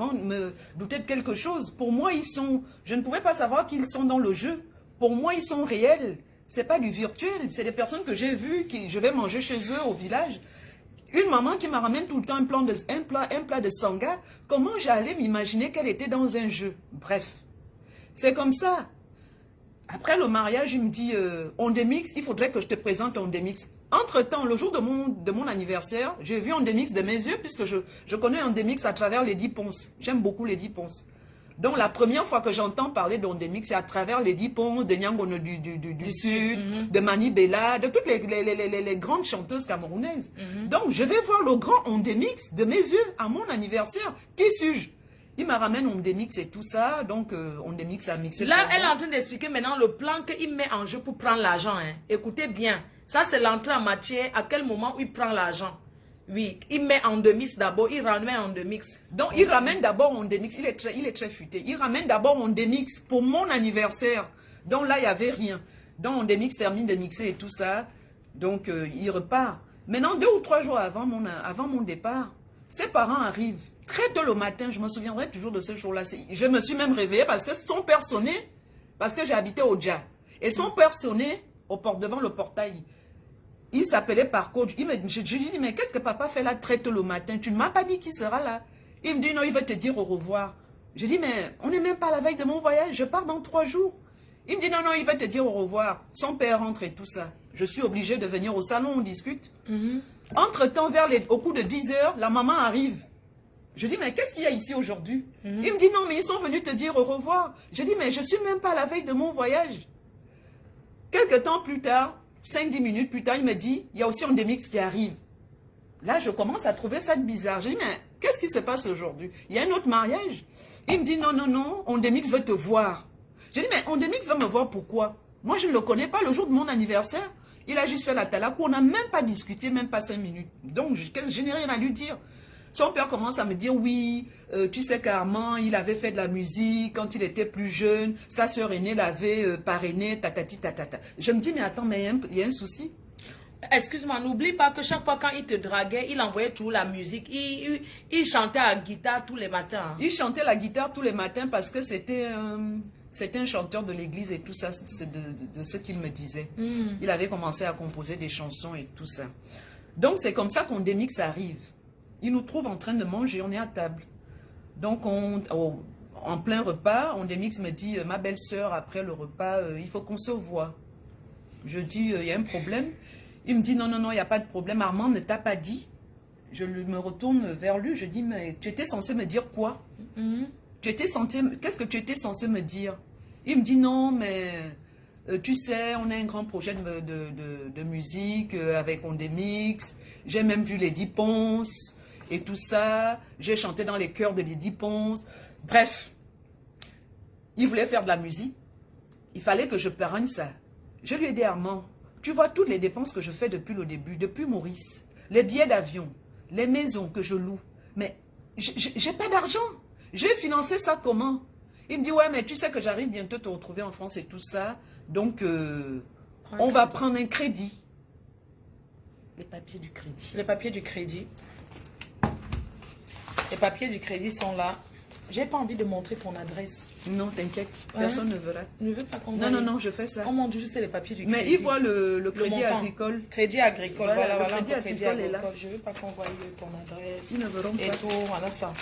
douter de quelque chose. Pour moi, je ne pouvais pas savoir qu'ils sont dans le jeu. Pour moi, ils sont réels. Ce n'est pas du virtuel. C'est des personnes que j'ai vues, je vais manger chez eux au village. Une maman qui me ramène tout le temps un plat de sanga. Comment j'allais m'imaginer qu'elle était dans un jeu? Bref, c'est comme ça. Après le mariage, il me dit, Ondemix, il faudrait que je te présente Ondemix. Entre-temps, le jour de mon anniversaire, j'ai vu Ondemix de mes yeux, puisque je connais Ondemix à travers Lady Ponce. J'aime beaucoup Lady Ponce. Donc, la première fois que j'entends parler d'Ondemix, c'est à travers Lady Ponce, de Nyangono du Sud, de Mani Bella, de toutes les grandes chanteuses camerounaises. Donc, je vais voir le grand Ondemix de mes yeux à mon anniversaire. Qui suis-je? Il me ramène Ondemix et tout ça, donc Ondemix a mixé. Là, elle est en train d'expliquer maintenant le plan qu'il met en jeu pour prendre l'argent. Hein. Écoutez bien, ça c'est l'entrée en matière, à quel moment où il prend l'argent. Oui, il met Ondemix d'abord, il ramène Ondemix. Donc il ramène d'abord Ondemix, il est très futé. Il ramène d'abord Ondemix pour mon anniversaire. Donc là, il n'y avait rien. Donc Ondemix termine de mixer et tout ça, donc il repart. Maintenant, 2 ou 3 jours avant mon départ, ses parents arrivent. Très tôt le matin, je me souviendrai toujours de ce jour-là. Je me suis même réveillée parce que son père sonnait, parce que j'ai habité au Dja. Et son père sonnait devant le portail. Il s'appelait par code. Je lui dis, mais qu'est-ce que papa fait là très tôt le matin? Tu ne m'as pas dit qu'il sera là. Il me dit, non, il va te dire au revoir. Je dis, mais on n'est même pas à la veille de mon voyage, je pars dans 3 jours. Il me dit, non, non, il va te dire au revoir. Son père rentre et tout ça. Je suis obligée de venir au salon, on discute. Entre-temps, au coup de 10 heures, la maman arrive. Je dis, mais qu'est-ce qu'il y a ici aujourd'hui? Il me dit, non, mais ils sont venus te dire au revoir. Je dis, mais je ne suis même pas à la veille de mon voyage. Quelque temps plus tard, 5-10 minutes plus tard, il me dit, il y a aussi Ondemix qui arrive. Là, je commence à trouver ça bizarre. Je dis, mais qu'est-ce qui se passe aujourd'hui? Il y a un autre mariage. Il me dit, non, non, non, Ondemix veut te voir. Je dis, mais Ondemix va me voir pourquoi? Moi, je ne le connais pas le jour de mon anniversaire. Il a juste fait la talakou. On n'a même pas discuté, même pas 5 minutes. Donc, je n'ai rien à lui dire. Son père commence à me dire, oui, tu sais qu'Armand, il avait fait de la musique quand il était plus jeune. Sa sœur aînée l'avait parrainé, tatati, tatata. Je me dis, mais attends, mais il y a un souci. Excuse-moi, n'oublie pas que chaque fois quand il te draguait, il envoyait toujours la musique. Il chantait à la guitare tous les matins. Il chantait la guitare tous les matins parce que c'était un chanteur de l'église et tout ça, de ce qu'il me disait. Il avait commencé à composer des chansons et tout ça. Donc, c'est comme ça qu'Ondemix arrive. Il nous trouve en train de manger, on est à table. Donc, en plein repas, Ondemix me dit, ma belle-sœur, après le repas, il faut qu'on se voie. Je dis, il y a un problème. Il me dit, non, non, non, il n'y a pas de problème. Armand ne t'a pas dit. Je me retourne vers lui, je dis, mais tu étais censé me dire quoi? Qu'est-ce que tu étais censé me dire? Il me dit, non, mais tu sais, on a un grand projet de musique avec Ondemix. J'ai même vu Lady Ponce. Et tout ça, j'ai chanté dans les chœurs de Lady Ponce. Bref, il voulait faire de la musique. Il fallait que je parraine ça. Je lui ai dit, Armand, tu vois toutes les dépenses que je fais depuis le début, depuis Maurice. Les billets d'avion, les maisons que je loue. Mais j'ai pas d'argent. Je vais financer ça comment? Il me dit, ouais, mais tu sais que j'arrive bientôt te retrouver en France et tout ça. Donc, on va prendre un crédit. Les papiers du crédit. Les papiers du crédit. Les papiers du crédit sont là. J'ai pas envie de montrer ton adresse. Non, t'inquiète, personne ne verra. Ne veux pas qu'on Non, non, non, je fais ça. On montre juste les papiers du crédit. Mais il voit le crédit agricole. Crédit agricole, voilà, le crédit agricole est là. Je veux pas qu'on voie ton adresse. Ils ne verront pas. Et tout, voilà ça.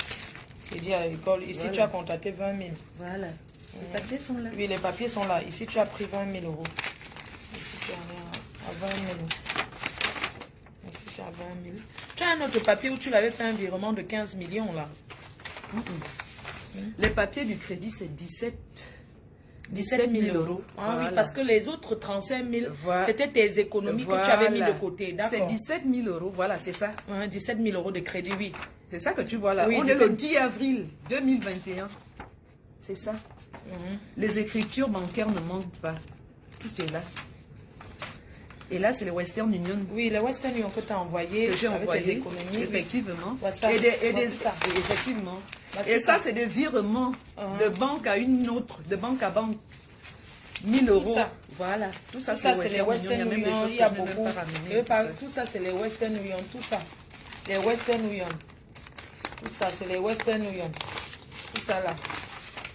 Crédit agricole. Ici, voilà. Tu as contacté 20 000. Voilà. Les papiers sont là. Oui, les papiers sont là. Ici, tu as pris 20 000 euros. Ici, tu en es à 20 000. Ici, tu as 20 000. Tu as un autre papier où tu l'avais fait un virement de 15 millions, là. Les papiers du crédit, c'est 17 000 euros. Ah, voilà. Oui, parce que les autres 35 000, voilà. C'était tes économies que tu avais mis de côté. C'est 17 000 euros, voilà, c'est ça. 17 000 euros de crédit, oui. C'est ça que tu vois là. Oui, on est le 10 avril 2021. C'est ça. Les écritures bancaires ne manquent pas. Tout est là. Et là, c'est le Western Union. Oui, le Western Union que tu as envoyé. Que j'ai envoyé, tes économies. Effectivement. Oui. Effectivement. Et ça, c'est des virements de banque à une autre, de banque à banque. 1000 euros. Ça. Voilà. Tout ça, c'est les Western Union. Il y a beaucoup. Tout ça, c'est les Western Union. Tout ça. Les Western Union. Tout ça, c'est les Western Union. Tout ça là.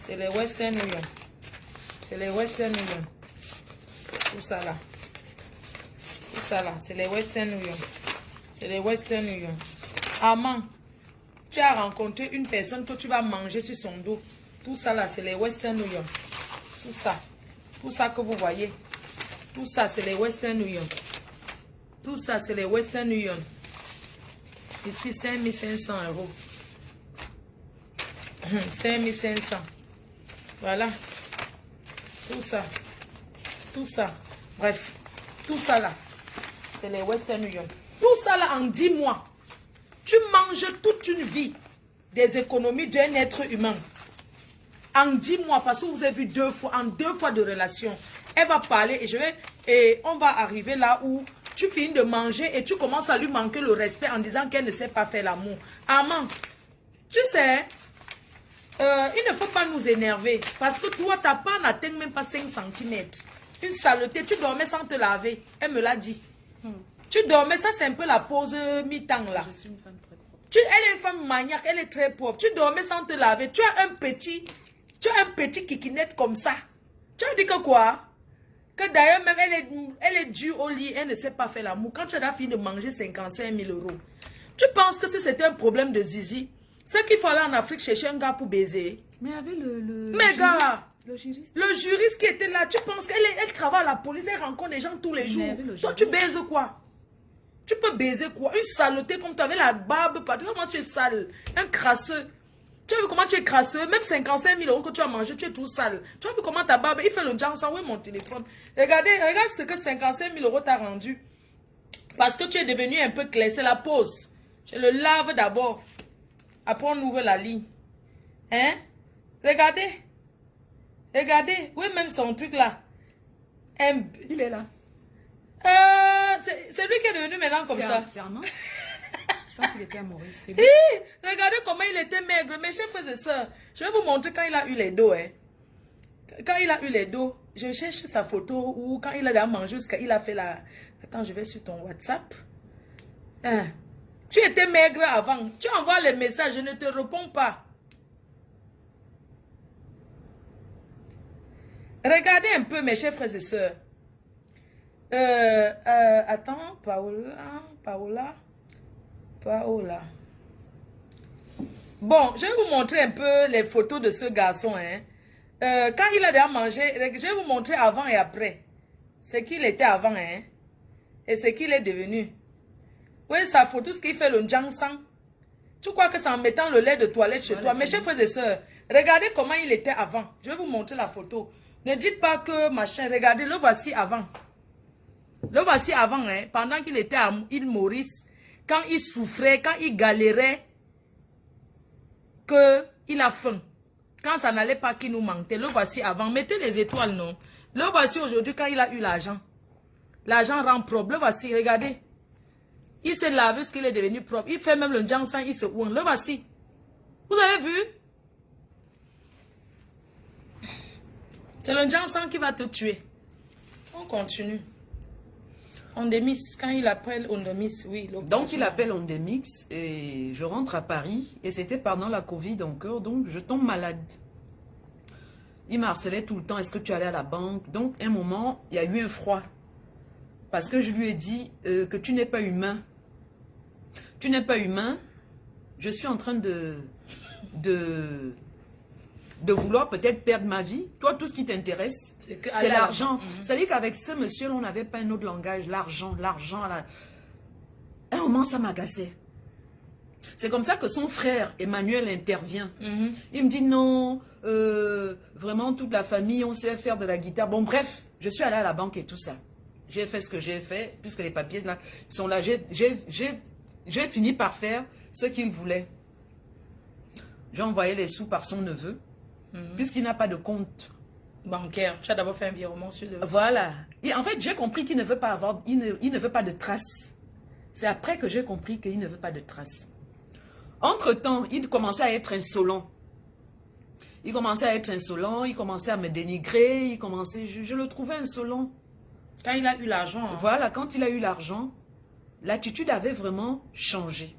C'est les Western Union. C'est les Western Union. Tout ça là. Tout ça là. C'est les Western Union. C'est les Western Union. Amant. Tu as rencontré une personne que tu vas manger sur son dos. Tout ça là, c'est les Western Union. Tout ça. Tout ça que vous voyez. Tout ça, c'est les Western Union. Tout ça, c'est les Western Union. Ici, 5 500 euros. 5 500. Voilà. Tout ça. Tout ça. Bref. Tout ça là. C'est les Western Union. Tout ça là en 10 mois. Tu manges toute une vie des économies d'un être humain. En 10 mois, parce que vous avez vu en deux fois de relation. Elle va parler et on va arriver là où tu finis de manger et tu commences à lui manquer le respect en disant qu'elle ne sait pas faire l'amour. Amant, tu sais, il ne faut pas nous énerver parce que toi, ta part n'atteint même pas 5 cm. Une saleté, tu dormais sans te laver. Elle me l'a dit. Tu dormais, ça c'est un peu la pause mi-temps là. Je suis une femme très propre. Elle est une femme maniaque, elle est très propre. Tu dormais sans te laver. Tu as un petit kikinette comme ça. Tu as dit que quoi? Que d'ailleurs même elle est due au lit, elle ne sait pas faire l'amour. Quand tu as fini de manger 55 000 euros, tu penses que si c'était un problème de zizi, c'est qu'il faut aller en Afrique chercher un gars pour baiser. Mais avec le juriste qui était là, tu penses qu'elle travaille à la police, elle rencontre les gens tous les jours. Toi tu baises quoi? Tu peux baiser quoi? Une saleté comme tu avais la barbe, comment tu es sale, un crasseux. Tu as vu comment tu es crasseux? Même 55 000 euros que tu as mangé, tu es tout sale. Tu as vu comment ta barbe, il fait le genre sans, où est mon téléphone? Regarde ce que 55 000 euros t'a rendu. Parce que tu es devenu un peu clair, c'est la pause. Je le lave d'abord. Après on ouvre la ligne. Hein? Regardez. Regardez. Où est même son truc là? Il est là. C'est lui qui est devenu maintenant comme ça. C'est un Quand il était à Maurice. Regardez comment il était maigre. Mes chers frères et sœurs, je vais vous montrer quand il a eu les dos. Hein. Quand il a eu les dos, je cherche sa photo ou quand il a mangé jusqu'à il a fait la... Attends, je vais sur ton WhatsApp. Hein. Tu étais maigre avant. Tu envoies les messages, je ne te réponds pas. Regardez un peu, mes chers frères et sœurs. Attends, Paola. Bon, je vais vous montrer un peu les photos de ce garçon. Hein. Quand il a déjà mangé, je vais vous montrer avant et après. Ce qu'il était avant, hein. Et ce qu'il est devenu. Oui, sa photo, ce qu'il fait le Jiangsang. Tu crois que c'est en mettant le lait de toilette chez toi? Mes chers frères et sœurs, regardez comment il était avant. Je vais vous montrer la photo. Ne dites pas que machin, regardez, le voici avant. Le voici avant, hein, pendant qu'il était à île Maurice, quand il souffrait, quand il galérait, qu'il a faim. Quand ça n'allait pas, qu'il nous manquait. Le voici avant. Mettez les étoiles, non. Le voici aujourd'hui quand il a eu l'argent. L'argent rend propre. Le voici, regardez. Il s'est lavé ce qu'il est devenu propre. Il fait même le Jiangsang, il se ouin. Le voici. Vous avez vu? C'est le Jiangsang qui va te tuer. On continue. Ondemix, quand il appelle Ondemix, oui. Donc, il appelle Ondemix et je rentre à Paris. Et c'était pendant la Covid encore, donc je tombe malade. Il m'a harcelé tout le temps. Est-ce que tu allais à la banque? Donc, un moment, il y a eu un froid. Parce que je lui ai dit que tu n'es pas humain. Tu n'es pas humain. Je suis en train de vouloir peut-être perdre ma vie. Toi, tout ce qui t'intéresse, c'est l'argent. C'est-à-dire qu'avec ce monsieur, on n'avait pas un autre langage. L'argent, l'argent. À un moment, ça m'agaçait. C'est comme ça que son frère, Emmanuel, intervient. Il me dit non, vraiment toute la famille, on sait faire de la guitare. Bon, bref, je suis allée à la banque et tout ça. J'ai fait ce que j'ai fait, puisque les papiers là, sont là. J'ai fini par faire ce qu'il voulait. J'ai envoyé les sous par son neveu, puisqu'il n'a pas de compte bancaire. Tu as d'abord fait un virement sur le... Voilà. Et en fait, j'ai compris qu'il ne veut pas avoir, il ne veut pas de traces. C'est après que j'ai compris qu'il ne veut pas de traces. Entre-temps, il commençait à être insolent. Il commençait à être insolent, il commençait à me dénigrer, il commençait, je le trouvais insolent. Quand il a eu l'argent. Hein. Voilà, quand il a eu l'argent, l'attitude avait vraiment changé.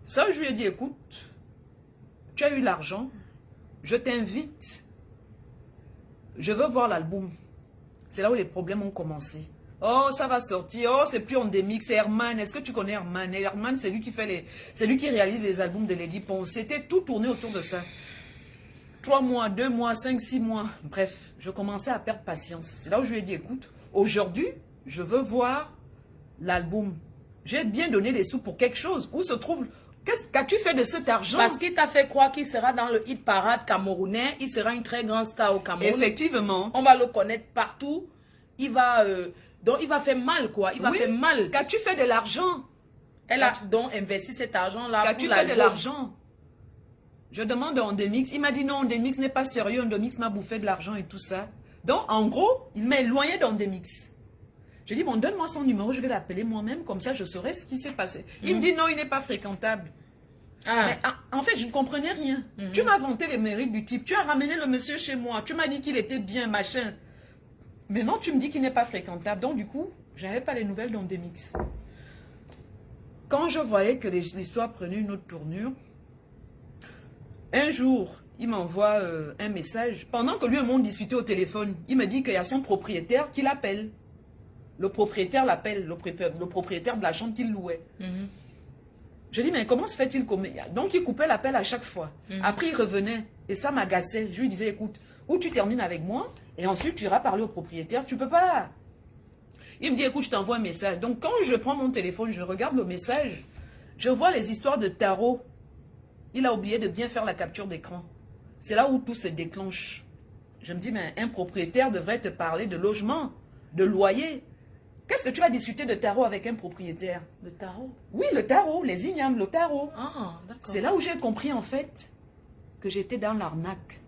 Ça, je lui ai dit, écoute, tu as eu l'argent, je t'invite, je veux voir l'album. C'est là où les problèmes ont commencé. Oh, ça va sortir, oh, c'est plus Ondemix, c'est Herman. Est-ce que tu connais Herman? Et Herman, c'est lui qui fait c'est lui qui réalise les albums de Lady Ponce. C'était tout tourné autour de ça. 3 mois, 2 mois, 5, 6 mois. Bref, je commençais à perdre patience. C'est là où je lui ai dit, écoute, aujourd'hui, je veux voir l'album. J'ai bien donné des sous pour quelque chose. Où se trouve... Qu'as-tu fait de cet argent? Parce qu'il t'a fait croire qu'il sera dans le hit parade camerounais. Il sera une très grande star au Cameroun. Effectivement. On va le connaître partout. Il va... donc, il va faire mal, quoi. Il va faire mal. Qu'as-tu fait de l'argent? Elle a donc investi cet argent-là. Qu'as-tu fait de l'argent? Je demande à Ondemix. Il m'a dit non, Ondemix n'est pas sérieux. Ondemix m'a bouffé de l'argent et tout ça. Donc, en gros, il m'a éloigné d'Ondemix. J'ai dit, bon, donne-moi son numéro, je vais l'appeler moi-même, comme ça je saurai ce qui s'est passé. Il me dit, non, il n'est pas fréquentable. Mais en fait, je ne comprenais rien. Tu m'as vanté les mérites du type. Tu as ramené le monsieur chez moi. Tu m'as dit qu'il était bien, machin. Mais non, tu me dis qu'il n'est pas fréquentable. Donc, du coup, je n'avais pas les nouvelles d'Ondemix. Quand je voyais que l'histoire prenait une autre tournure, un jour, il m'envoie un message. Pendant que lui et moi on discutait au téléphone, il me dit qu'il y a son propriétaire qui l'appelle. Le propriétaire l'appelle, le propriétaire de la chambre qu'il louait. Je dis, mais comment se fait-il comme... Donc, il coupait l'appel à chaque fois. Après, il revenait. Et ça m'agaçait. Je lui disais, écoute, ou tu termines avec moi, et ensuite, tu iras parler au propriétaire. Tu peux pas. Il me dit, écoute, je t'envoie un message. Donc, quand je prends mon téléphone, je regarde le message, je vois les histoires de tarot. Il a oublié de bien faire la capture d'écran. C'est là où tout se déclenche. Je me dis, mais un propriétaire devrait te parler de logement, de loyer. Qu'est-ce que tu vas discuter de tarot avec un propriétaire? Le tarot? Oui, le tarot, les ignames, le tarot. Ah, d'accord. C'est là où j'ai compris en fait que j'étais dans l'arnaque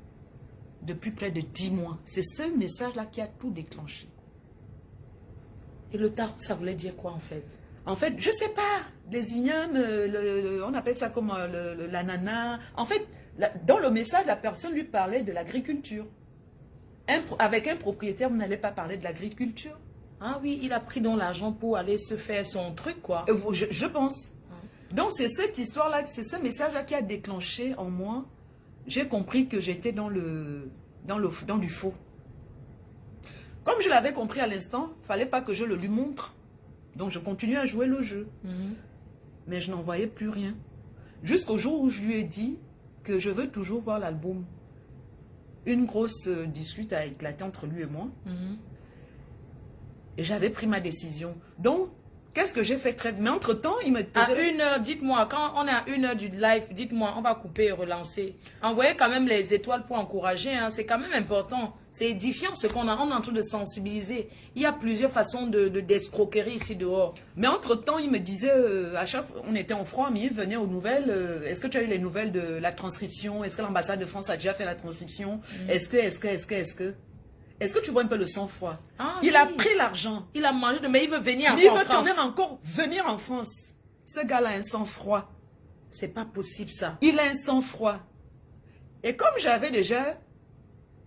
depuis près de 10 mois. C'est ce message-là qui a tout déclenché. Et le tarot, ça voulait dire quoi en fait? En fait, je sais pas. Les ignames, on appelle ça comme l'ananas. En fait, dans le message, la personne lui parlait de l'agriculture. Avec un propriétaire, vous n'allez pas parler de l'agriculture. Ah oui, il a pris donc l'argent pour aller se faire son truc, quoi. Je pense. Donc, c'est cette histoire-là, c'est ce message-là qui a déclenché en moi. J'ai compris que j'étais dans du faux. Comme je l'avais compris à l'instant, il ne fallait pas que je le lui montre. Donc, je continuais à jouer le jeu. Mais je n'en voyais plus rien. Jusqu'au jour où je lui ai dit que je veux toujours voir l'album. Une grosse dispute a éclaté entre lui et moi. Et j'avais pris ma décision. Donc, qu'est-ce que j'ai fait très... Mais entre-temps, il me posait... À 1h, dites-moi, quand on est à 1h du live, dites-moi, on va couper et relancer. Envoyez quand même les étoiles pour encourager, hein, c'est quand même important. C'est édifiant ce qu'on a, on est en train de sensibiliser. Il y a plusieurs façons d'escroquerie ici dehors. Mais entre-temps, il me disait, à chaque fois, on était en froid, mais il venait aux nouvelles. Est-ce que tu as eu les nouvelles de la transcription? Est-ce que l'ambassade de France a déjà fait la transcription? Est-ce que tu vois un peu le sang-froid? Il a pris l'argent. Il a mangé, mais il veut venir encore venir en France. Ce gars-là a un sang-froid. C'est pas possible ça. Il a un sang-froid. Et comme j'avais déjà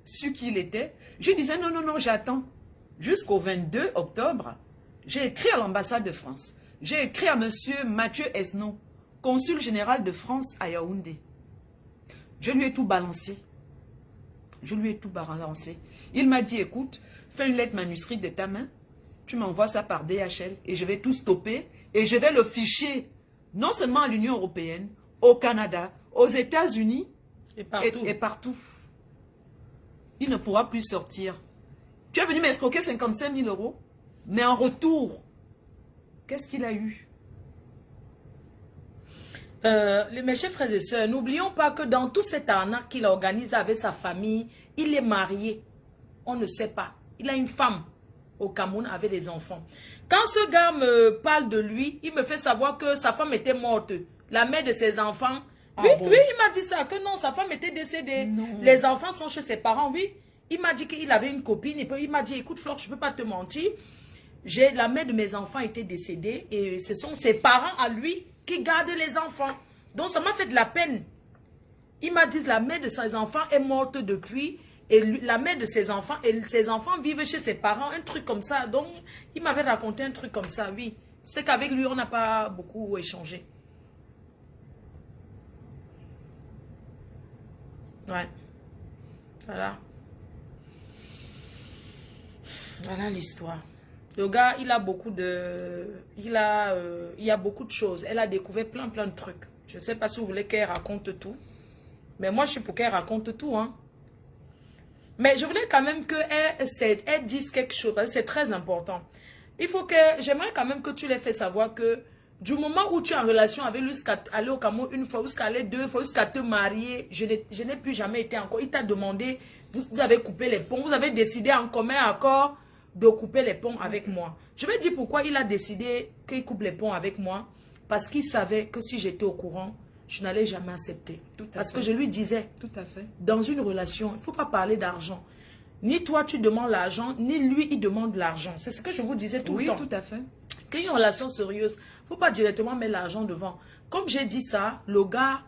su qui il était, je disais non, j'attends. Jusqu'au 22 octobre, J'ai écrit à l'ambassade de France. J'ai écrit à monsieur Mathieu Esnault, consul général de France à Yaoundé. Je lui ai tout balancé. Je lui ai tout balancé. Il m'a dit, écoute, fais une lettre manuscrite de ta main. Tu m'envoies ça par DHL et je vais tout stopper. Et je vais le ficher non seulement à l'Union européenne, au Canada, aux États-Unis et partout. Il ne pourra plus sortir. Tu es venu m'escroquer 55 000 €, mais en retour, qu'est-ce qu'il a eu? Mes chers frères et sœurs, n'oublions pas que dans tout cet arnaque qu'il organise avec sa famille, il est marié. On ne sait pas. Il a une femme au Cameroun avec des enfants. Quand ce gars me parle de lui, il me fait savoir que sa femme était morte. La mère de ses enfants. Oui, bon? Oui, il m'a dit ça, que non, sa femme était décédée. Non. Les enfants sont chez ses parents, oui. Il m'a dit qu'il avait une copine. Il m'a dit, écoute Flore, je ne peux pas te mentir. La mère de mes enfants était décédée et ce sont ses parents à lui qui gardent les enfants. Donc ça m'a fait de la peine. Il m'a dit, la mère de ses enfants est morte depuis. Et lui, la mère de ses enfants, et ses enfants vivent chez ses parents, un truc comme ça. Donc, il m'avait raconté un truc comme ça, oui. C'est qu'avec lui, on n'a pas beaucoup échangé. Ouais. Voilà. Voilà l'histoire. Le gars, il a beaucoup de... il y a beaucoup de choses. Elle a découvert plein de trucs. Je ne sais pas si vous voulez qu'elle raconte tout. Mais moi, je suis pour qu'elle raconte tout, hein. Mais je voulais quand même qu'elle dise quelque chose, parce que c'est très important. J'aimerais quand même que tu les fais savoir que du moment où tu es en relation avec lui, jusqu'à aller au Cameroun une fois, jusqu'à aller 2 fois, jusqu'à te marier, je n'ai plus jamais été encore. Il t'a demandé, vous avez coupé les ponts, vous avez décidé en commun accord de couper les ponts avec moi. Je vais dire pourquoi il a décidé qu'il coupe les ponts avec moi. Parce qu'il savait que si j'étais au courant, je n'allais jamais accepter. Parce que je lui disais, tout à fait. Dans une relation, il ne faut pas parler d'argent. Ni toi, tu demandes l'argent, ni lui, il demande l'argent. C'est ce que je vous disais tout le temps. Oui, tout à fait. Qu'il y ait une relation sérieuse, il ne faut pas directement mettre l'argent devant. Comme j'ai dit ça, le gars,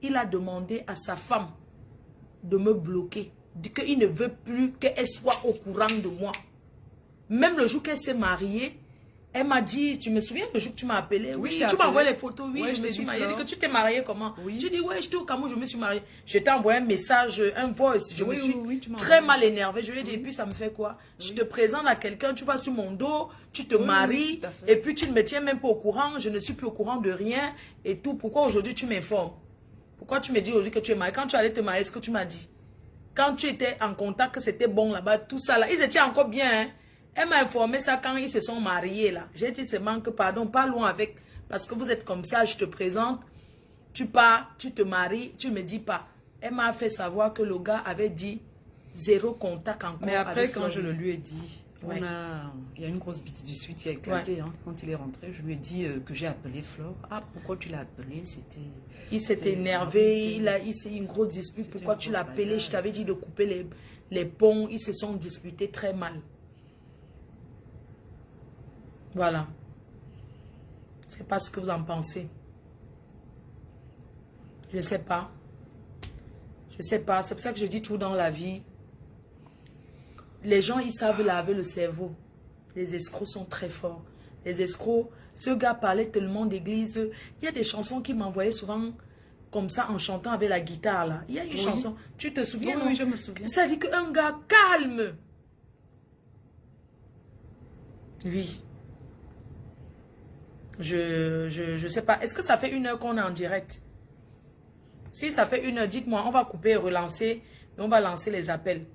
il a demandé à sa femme de me bloquer. Qu'il ne veut plus qu'elle soit au courant de moi. Même le jour qu'elle s'est mariée, elle m'a dit, tu me souviens le jour que tu m'as appelé? Oui, tu m'as envoyé les photos. Oui, je me suis mariée. Elle dit que tu t'es mariée comment? Oui. Tu dis, ouais, j'étais au Cameroun, je me suis mariée. Je t'ai envoyé un message, un voice. Je me suis très mal énervée. Je lui ai dit, et puis ça me fait quoi? Je te présente à quelqu'un, tu vas sur mon dos, tu te maries, et puis tu ne me tiens même pas au courant. Je ne suis plus au courant de rien et tout. Pourquoi aujourd'hui tu m'informes? Pourquoi tu me dis aujourd'hui que tu es mariée? Quand tu allais te marier, ce que tu m'as dit? Quand tu étais en contact, que c'était bon là-bas, tout ça là, ils étaient encore bien, hein? Elle m'a informé ça quand ils se sont mariés là. J'ai dit seulement que pardon, pas loin avec, parce que vous êtes comme ça, je te présente, tu pars, tu te maries, tu me dis pas. Elle m'a fait savoir que le gars avait dit zéro contact encore. Mais après quand je le lui ai dit, il y a une grosse bite du suite qui a éclaté, hein. Quand il est rentré, je lui ai dit que j'ai appelé Flore. Ah, pourquoi tu l'as appelé? Il s'était énervé, il a eu une grosse dispute. Pourquoi tu l'as appelé? Je t'avais dit de couper les ponts. Ils se sont disputés très mal. Voilà. C'est pas ce que vous en pensez. Je ne sais pas. Je ne sais pas. C'est pour ça que je dis tout dans la vie. Les gens, ils savent laver le cerveau. Les escrocs sont très forts. Les escrocs, ce gars parlait tellement d'église. Il y a des chansons qu'il m'envoyait souvent comme ça en chantant avec la guitare là. Il y a une chanson. Tu te souviens? Oui, je me souviens. Ça dit qu'un gars calme. Oui. Je sais pas. Est-ce que ça fait 1 heure qu'on est en direct? Si ça fait 1 heure, dites-moi. On va couper et relancer. Et on va lancer les appels.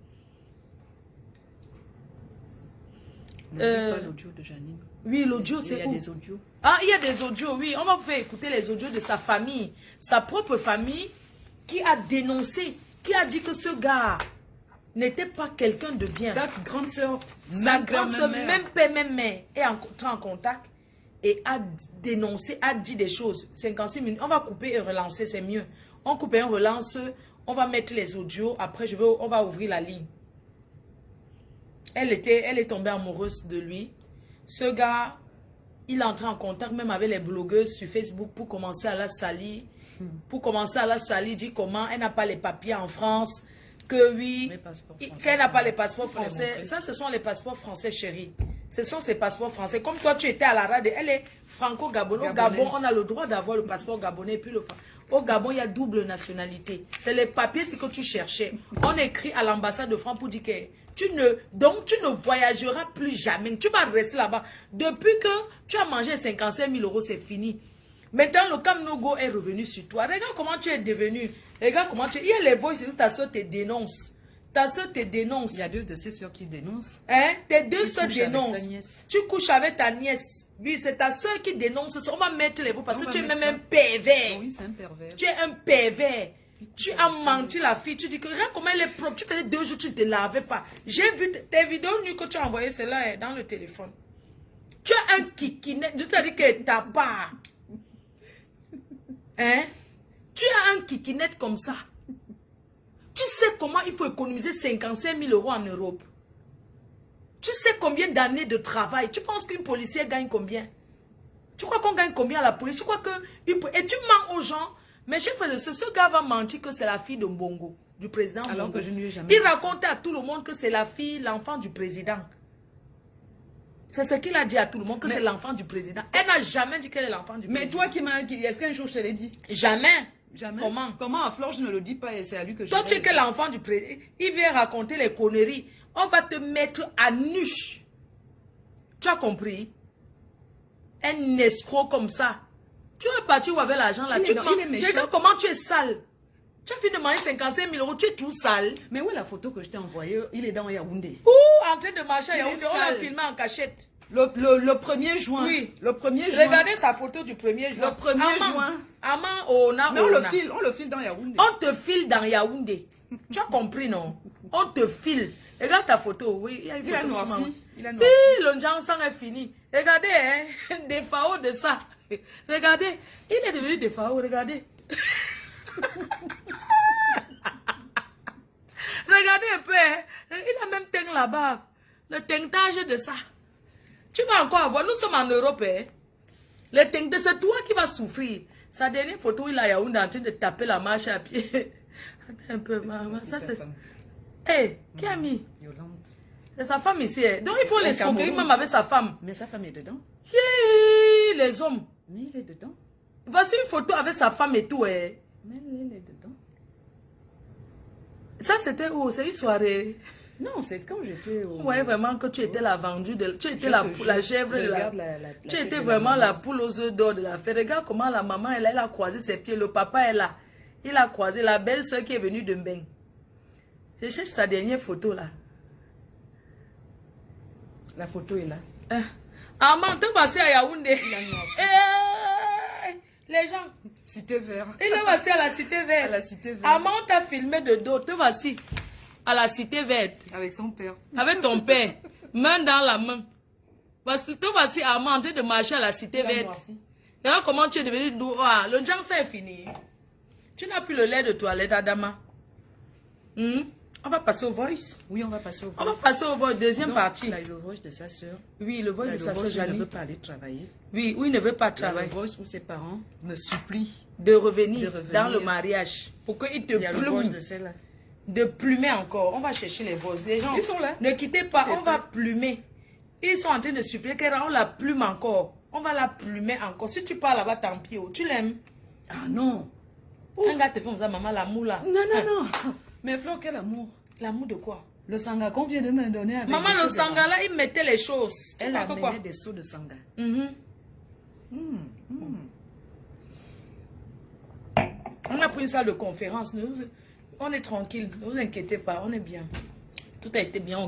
Pas l'audio de Janine. Oui, l'audio, c'est où? Il y a des audios. Ah, il y a des audios, oui. On va vous faire écouter les audios de sa famille. Sa propre famille qui a dénoncé, qui a dit que ce gars n'était pas quelqu'un de bien. Sa grande soeur, même père, même mère, est en contact. Et a dénoncé, a dit des choses. 56 minutes. On va couper et relancer, c'est mieux. On coupe et on relance. On va mettre les audios. Après, on va ouvrir la ligne. Elle est tombée amoureuse de lui. Ce gars, il est entré en contact même avec les blogueuses sur Facebook pour commencer à la salir. Pour commencer à la salir, dit comment elle n'a pas les papiers en France. Que oui, qu'elle n'a pas les passeports français. Ça, ce sont les passeports français, chérie. Ce sont ses passeports français. Comme toi, tu étais à la rade, elle est franco-gabonaise. Au Gabon, on a le droit d'avoir le passeport gabonais. Et puis au Gabon, il y a double nationalité. C'est les papiers, ce que tu cherchais. On écrit à l'ambassade de France pour dire que donc tu ne voyageras plus jamais. Tu vas rester là-bas. Depuis que tu as mangé 55 000 euros, c'est fini. Maintenant, le Camp No Go est revenu sur toi. Regarde comment tu es devenu. Regarde comment tu es. Il y a les voices où ta soeur te dénonce. Ta soeur te dénonce. Il y a deux de ses soeurs qui dénoncent. Hein? Tes deux soeurs dénoncent. Tu couches avec ta nièce. Oui, c'est ta soeur qui dénonce. On va mettre les mots parce que tu es même un pervers. Oui, c'est un pervers. Tu es un pervers. Tu as menti la fille. Tu dis que regarde comment elle est propre. Tu faisais 2 jours, tu ne te lavais pas. J'ai vu tes vidéos nues que tu as envoyées, celle-là dans le téléphone. Tu as un kikinet. Je t'ai dit que t'as pas. Hein? Tu as un kikinet comme ça. Tu sais comment il faut économiser 55 000 euros en Europe. Tu sais combien d'années de travail. Tu penses qu'une policière gagne combien? Tu crois qu'on gagne combien à la police? Tu crois que... Et tu mens aux gens. Mais chef, ce gars va mentir que c'est la fille de Mbongo, du président Mbongo. Alors que je ne lui ai jamais Il racontait à tout le monde que c'est la fille, l'enfant du président. C'est ce qu'il a dit à tout le monde, que c'est l'enfant du président. Elle n'a jamais dit qu'elle est l'enfant du président. Mais toi qui m'as... Est-ce qu'un jour je te l'ai dit? Jamais. Jamais. Comment? Comment à Flore je ne le dis pas et c'est à lui que je... Toi tu es que l'enfant du président. Il vient raconter les conneries. On va te mettre à nu. Tu as compris? Un escroc comme ça. Tu es parti où avec l'argent là? Regarde comment tu es sale. Tu as fini de manger 55 000 euros, tu es tout sale. Mais où est la photo que je t'ai envoyée? Il est dans Yaoundé. Ouh, en train de marcher à Yaoundé, on l'a filmé en cachette. Le 1er juin. Oui. Le 1er juin. Regardez sa photo du 1er juin. Le 1er juin. Mais on le file dans Yaoundé. On te file dans Yaoundé. Tu as compris, non? On te file. Regarde ta photo, oui. Il a noirci. Oui, le Jansan est fini. Regardez, hein, des FAO de ça. Regardez, il est devenu des FAO, regardez. Regardez un peu, hein. Il a même teint là-bas. Le teintage de ça. Tu vas encore avoir, nous sommes en Europe, hein. Le teintage, c'est toi qui vas souffrir. Sa dernière photo, il a Yaoundé en train de taper la marche à pied. Attends un peu, maman. Ça c'est... Hé, qui a mis? Yolande. C'est sa femme ici. Hein. Donc il faut l'escroquer même avec sa femme. Mais sa femme est dedans. Les hommes. Mais il est dedans. Voici une photo avec sa femme et tout. Hein. Mais il est dedans. Ça c'était où? C'est une soirée. Non, c'est quand j'étais au... Ouais, vraiment que tu étais la vendue. Tu étais la chèvre de la... Tu étais vraiment la poule aux œufs d'or de la fête. Regarde comment la maman, elle a croisé ses pieds. Le papa est là. Il a croisé la belle-sœur qui est venue de Mbeng. Je cherche sa dernière photo là. La photo est là. Armand, te passé à Yaoundé. Les gens. Cité verte. Il est passé à la cité verte. À la cité verte. Armand t'a filmé de dos. Te voici à la cité verte. Avec son père. Avec ton père. Main dans la main. Te voici Armand en train de marcher à la cité verte. Regarde comment tu es devenu doux. Ah, le jang ça est fini. Tu n'as plus le lait de toilette, Adama. On va passer au voice. Oui, on va passer au voice. On va passer au voice, deuxième partie. Là, le voice de sa soeur. Oui, le voice de sa soeur Janie. Il ne veut pas aller travailler. Oui, il ne veut pas travailler. Le voice où ses parents me supplient de revenir dans le mariage. Pour qu'il te plume. Il y a le voice de celle-là. De plumer encore. On va chercher les voices. Les gens, ils sont là. Ne quittez pas, on va plumer. Ils sont en train de supplier qu'on la plume encore. On va la plumer encore. Si tu pars là-bas, tant pis. Tu l'aimes? Ah non. Un gars te fait comme ça, maman, l'amour là. Non. Mais Flore, quel amour? L'amour de quoi? Le sanga qu'on vient de me donner avec... Maman, le sanga là, il mettait les choses. Elle a amené des seaux de sanga. On a pris une salle de conférence. On est tranquille. Ne vous inquiétez pas, on est bien. Tout a été bien.